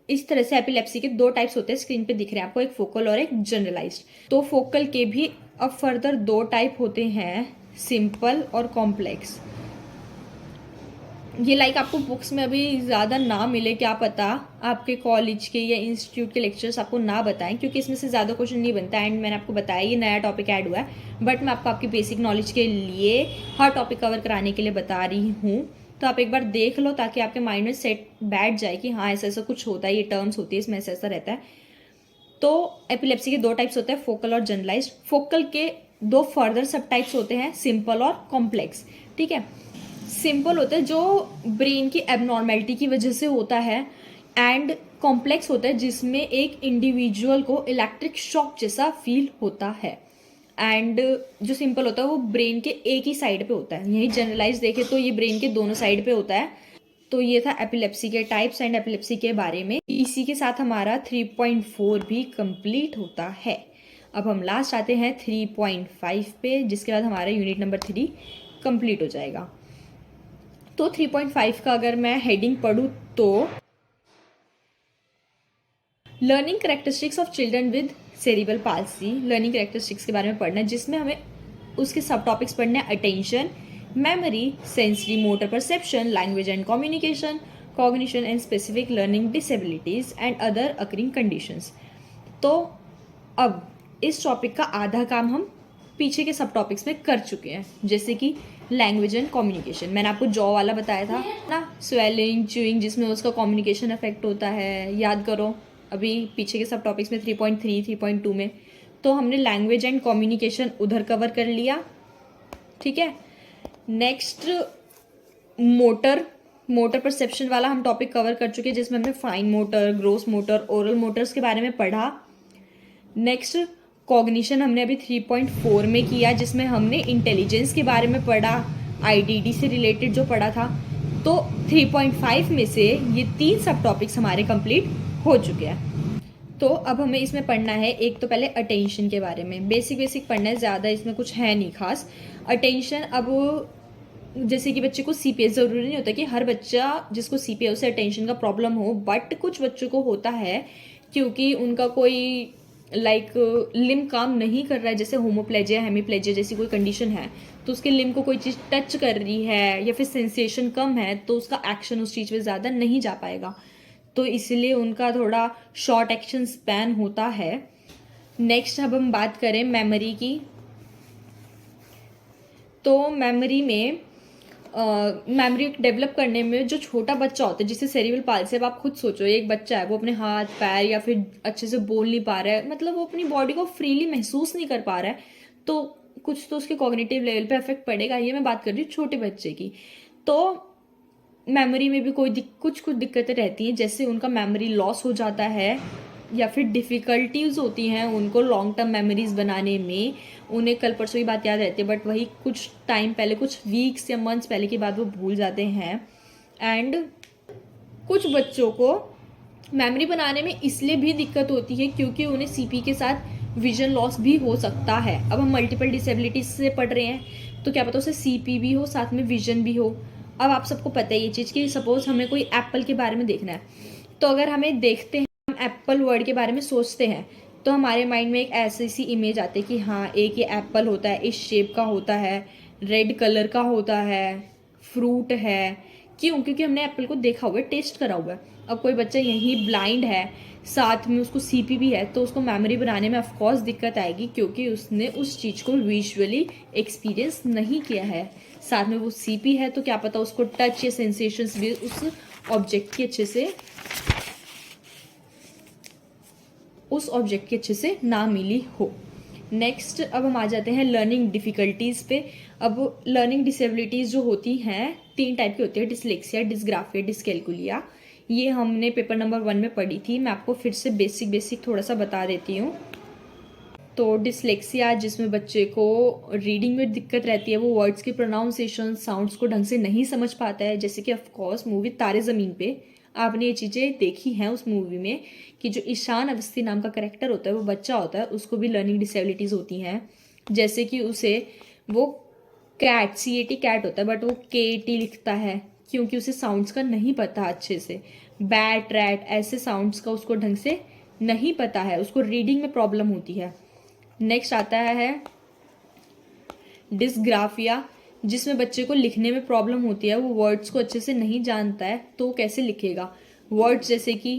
Speaker 1: इस तरह से एपिलेप्सी के दो टाइप्स होते हैं, स्क्रीन पे दिख रहे हैं आपको, एक फोकल और एक जनरलाइज्ड। तो फोकल के भी अब फर्दर दो टाइप होते हैं, सिंपल और कॉम्प्लेक्स। ये लाइक आपको बुक्स में अभी ज़्यादा ना मिले, क्या पता आपके कॉलेज के या इंस्टीट्यूट के लेक्चर्स आपको ना बताएं, क्योंकि इसमें से ज़्यादा क्वेश्चन नहीं बनता। एंड मैंने आपको बताया ये नया टॉपिक ऐड हुआ है, बट मैं आपको आपकी बेसिक नॉलेज के लिए हर टॉपिक कवर कराने के लिए बता रही हूँ। तो आप एक बार देख लो ताकि आपके माइंड में सेट बैठ जाए कि हाँ ऐसा ऐसा कुछ होता है, ये टर्म्स होती है, इसमें ऐसा ऐसा रहता है। तो एपिलेप्सी के दो टाइप्स होते हैं, फोकल और जनरलाइज्ड। फोकल के दो फर्दर सब टाइप्स होते हैं, सिंपल और कॉम्प्लेक्स। ठीक है, सिंपल होता है जो ब्रेन की एबनॉर्मेलिटी की वजह से होता है, एंड कॉम्प्लेक्स होता है जिसमें एक इंडिविजुअल को इलेक्ट्रिक शॉक जैसा फील होता है। एंड जो सिंपल होता है वो ब्रेन के एक ही साइड पे होता है, यही जनरलाइज देखे तो ये ब्रेन के दोनों साइड पे होता है। तो ये था एपिलेप्सी के टाइप्स एंड एपिलेप्सी के बारे में। इसी के साथ हमारा 3.4 भी कंप्लीट होता है। अब हम लास्ट आते हैं 3.5 पे, जिसके बाद हमारा यूनिट नंबर 3 कंप्लीट हो जाएगा। तो 3.5 का अगर मैं हेडिंग पढ़ूँ तो learning characteristics of children with cerebral palsy, learning characteristics के बारे में पढ़ना है, जिसमें हमें उसके सब टॉपिक्स पढ़ने हैं, attention, memory, sensory motor perception, language and communication, cognition and specific learning disabilities and other occurring conditions. तो अब इस टॉपिक का आधा काम हम पीछे के सब टॉपिक्स में कर चुके हैं, जैसे कि लैंग्वेज एंड कम्युनिकेशन। मैंने आपको जॉ वाला बताया था ना, स्वेलिंग, च्यूइंग, जिसमें उसका कम्युनिकेशन अफेक्ट होता है, याद करो अभी पीछे के सब टॉपिक्स में 3.3, 3.2 में। तो हमने लैंग्वेज एंड कम्युनिकेशन उधर कवर कर लिया। ठीक है, नेक्स्ट मोटर परसेप्शन वाला हम टॉपिक कवर कर चुके हैं, जिसमें हमने fine motor, gross motor, oral motors के बारे में पढ़ा। नेक्स्ट कॉग्निशन हमने अभी 3.4 में किया, जिसमें हमने इंटेलिजेंस के बारे में पढ़ा, आईडीडी से रिलेटेड जो पढ़ा था। तो 3.5 में से ये 3 सब टॉपिक्स हमारे कंप्लीट हो चुके हैं। तो अब हमें इसमें पढ़ना है, एक तो पहले अटेंशन के बारे में, बेसिक पढ़ना है, ज़्यादा इसमें कुछ है नहीं खास। अटेंशन, अब जैसे कि बच्चे को सीपीएस, ज़रूरी नहीं होता कि हर बच्चा जिसको सीपीएस उसे अटेंशन का प्रॉब्लम हो, बट कुछ बच्चों को होता है क्योंकि उनका कोई लिम काम नहीं कर रहा है, जैसे होमोप्लेजिया, हेमीप्लेजिया जैसी कोई कंडीशन है, तो उसके लिम को कोई चीज़ टच कर रही है या फिर सेंसेशन कम है, तो उसका एक्शन उस चीज़ पे ज़्यादा नहीं जा पाएगा, तो इसलिए उनका थोड़ा शॉर्ट एक्शन स्पैन होता है। नेक्स्ट अब हम बात करें मेमोरी की, तो मेमोरी में मेमोरी डेवलप करने में जो छोटा बच्चा होता है, जिसे सेरिब्रल पाल्सी, अब आप खुद सोचो एक बच्चा है, वो अपने हाथ पैर या फिर अच्छे से बोल नहीं पा रहा है, मतलब वो अपनी बॉडी को फ्रीली महसूस नहीं कर पा रहा है, तो कुछ तो उसके कॉग्निटिव लेवल पे इफेक्ट पड़ेगा। ये मैं बात कर रही हूँ छोटे बच्चे की। तो मेमोरी में भी कुछ दिक्कतें रहती हैं, जैसे उनका मेमोरी लॉस हो जाता है या फिर डिफ़िकल्टीज होती हैं उनको लॉन्ग टर्म मेमोरीज बनाने में। उन्हें कल परसों की बात याद रहती है, बट वही कुछ टाइम पहले, कुछ वीक्स या मंथ्स पहले की बात वो भूल जाते हैं। एंड कुछ बच्चों को मेमोरी बनाने में इसलिए भी दिक्कत होती है क्योंकि उन्हें सीपी के साथ विजन लॉस भी हो सकता है। अब हम मल्टीपल डिसेबिलिटीज से पढ़ रहे हैं, तो क्या पता उसे सीपी भी हो, साथ में विजन भी हो। अब आप सबको पता है ये चीज़ कि सपोज हमें कोई एप्पल के बारे में देखना है, तो अगर हमें देखते हैं, हम एप्पल वर्ड के बारे में सोचते हैं, तो हमारे माइंड में एक ऐसी सी इमेज आती है कि हाँ एक ये एप्पल होता है, इस शेप का होता है, रेड कलर का होता है, फ्रूट है। क्यों? क्योंकि हमने एप्पल को देखा हुआ है, टेस्ट करा हुआ है। अब कोई बच्चा यहीं ब्लाइंड है, साथ में उसको सीपी भी है, तो उसको मेमोरी बनाने में ऑफकोर्स दिक्कत आएगी, क्योंकि उसने उस चीज़ को विजुअली एक्सपीरियंस नहीं किया है। साथ में वो सीपी है, तो क्या पता उसको टच या सेंसेशंस भी उस ऑब्जेक्ट की अच्छे से ना मिली हो। नेक्स्ट अब हम आ जाते हैं लर्निंग डिफ़िकल्टीज़ पे। अब लर्निंग डिसेबिलिटीज़ जो होती हैं 3 टाइप की होती है, डिसलेक्सिया, डिसग्राफिया, डिसकैल्कुलिया। ये हमने पेपर नंबर 1 में पढ़ी थी। मैं आपको फिर से बेसिक थोड़ा सा बता देती हूँ। तो डिसलेक्सिया, जिसमें बच्चे को रीडिंग में दिक्कत रहती है, वो वर्ड्स के प्रोनाउंसिएशन, साउंड्स को ढंग से नहीं समझ पाता है। जैसे कि ऑफकोर्स मूवी तारे ज़मीन पे आपने ये चीज़ें देखी हैं उस मूवी में, कि जो ईशान अवस्थी नाम का करेक्टर होता है, वो बच्चा होता है, उसको भी लर्निंग डिसेबिलिटीज़ होती हैं। जैसे कि उसे वो कैट, CAT कैट होता है, बट वो KAT लिखता है क्योंकि उसे साउंड्स का नहीं पता अच्छे से। बैट, रैट, ऐसे साउंड्स का उसको ढंग से नहीं पता है, उसको रीडिंग में प्रॉब्लम होती है। नेक्स्ट आता है डिस्ग्राफिया, जिसमें बच्चे को लिखने में प्रॉब्लम होती है। वो वर्ड्स को अच्छे से नहीं जानता है, तो कैसे लिखेगा। वर्ड्स जैसे कि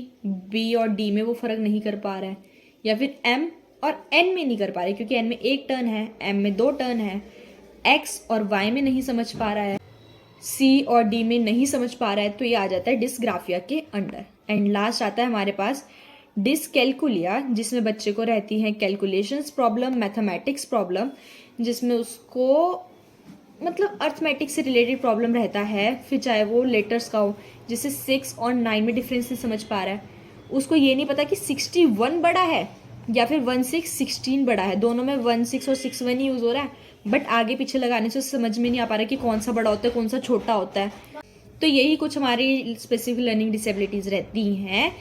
Speaker 1: B और D में वो फर्क नहीं कर पा रहा है, या फिर M और N में नहीं कर पा रहा है, क्योंकि N में 1 टर्न है, M में 2 टर्न है। X और Y में नहीं समझ पा रहा है, C और D में नहीं समझ पा रहा है, तो ये आ जाता है डिस्ग्राफिया के अंडर। एंड लास्ट आता है हमारे पास डिसकैलकुलिया, जिसमें बच्चे को रहती है कैलकुलेशंस प्रॉब्लम, मैथमेटिक्स प्रॉब्लम, जिसमें उसको मतलब अर्थमेटिक्स से रिलेटेड प्रॉब्लम रहता है। फिर चाहे वो लेटर्स का हो, जिससे 6 और 9 में डिफरेंस नहीं समझ पा रहा है। उसको ये नहीं पता कि 61 बड़ा है या फिर 16 बड़ा है। दोनों में 16 और 61 ही यूज़ हो रहा है, बट आगे पीछे लगाने से समझ में नहीं आ पा रहा कि कौन सा बड़ा होता है, कौन सा छोटा होता है। तो यही कुछ हमारी स्पेसिफिक लर्निंग डिसेबिलिटीज़ रहती हैं।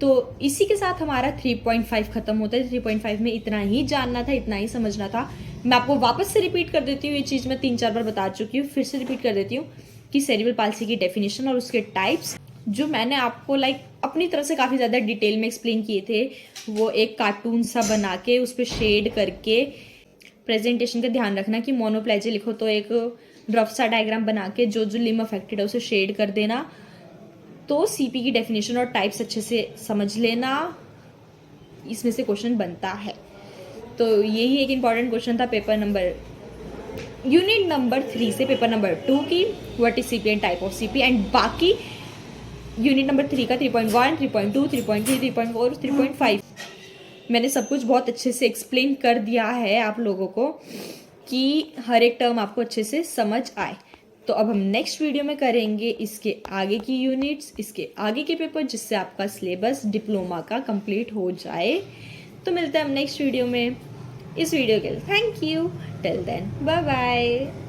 Speaker 1: तो इसी के साथ हमारा 3.5 खत्म होता है। 3.5 में इतना ही जानना था, इतना ही समझना था। मैं आपको वापस से रिपीट कर देती हूँ, ये चीज़ मैं 3-4 बार बता चुकी हूँ, फिर से रिपीट कर देती हूँ कि सेरिब्रल पाल्सी की डेफिनेशन और उसके टाइप्स, जो मैंने आपको अपनी तरफ से काफ़ी ज़्यादा डिटेल में एक्सप्लेन किए थे, वो एक कार्टून सा बना के उस पर शेड करके। प्रेजेंटेशन का ध्यान रखना कि मोनोप्लेजी लिखो तो एक रफ सा डायग्राम बना के जो जो लिम्ब अफेक्टेड है उसे शेड कर देना। तो CP की डेफिनेशन और टाइप्स अच्छे से समझ लेना, इसमें से क्वेश्चन बनता है। तो यही एक इम्पॉर्टेंट क्वेश्चन था पेपर नंबर यूनिट नंबर 3 से पेपर नंबर 2 की, what is CP and type of CP। And बाकी यूनिट नंबर 3 का 3.1, 3.2, 3.3, 3.4, 3.5 मैंने सब कुछ बहुत अच्छे से एक्सप्लेन कर दिया है आप लोगों को, कि हर एक टर्म आपको अच्छे से समझ आए। तो अब हम नेक्स्ट वीडियो में करेंगे इसके आगे की यूनिट्स, इसके आगे के पेपर, जिससे आपका सिलेबस डिप्लोमा का कंप्लीट हो जाए। तो मिलते हैं हम नेक्स्ट वीडियो में। इस वीडियो के लिए thank you. Till then bye bye.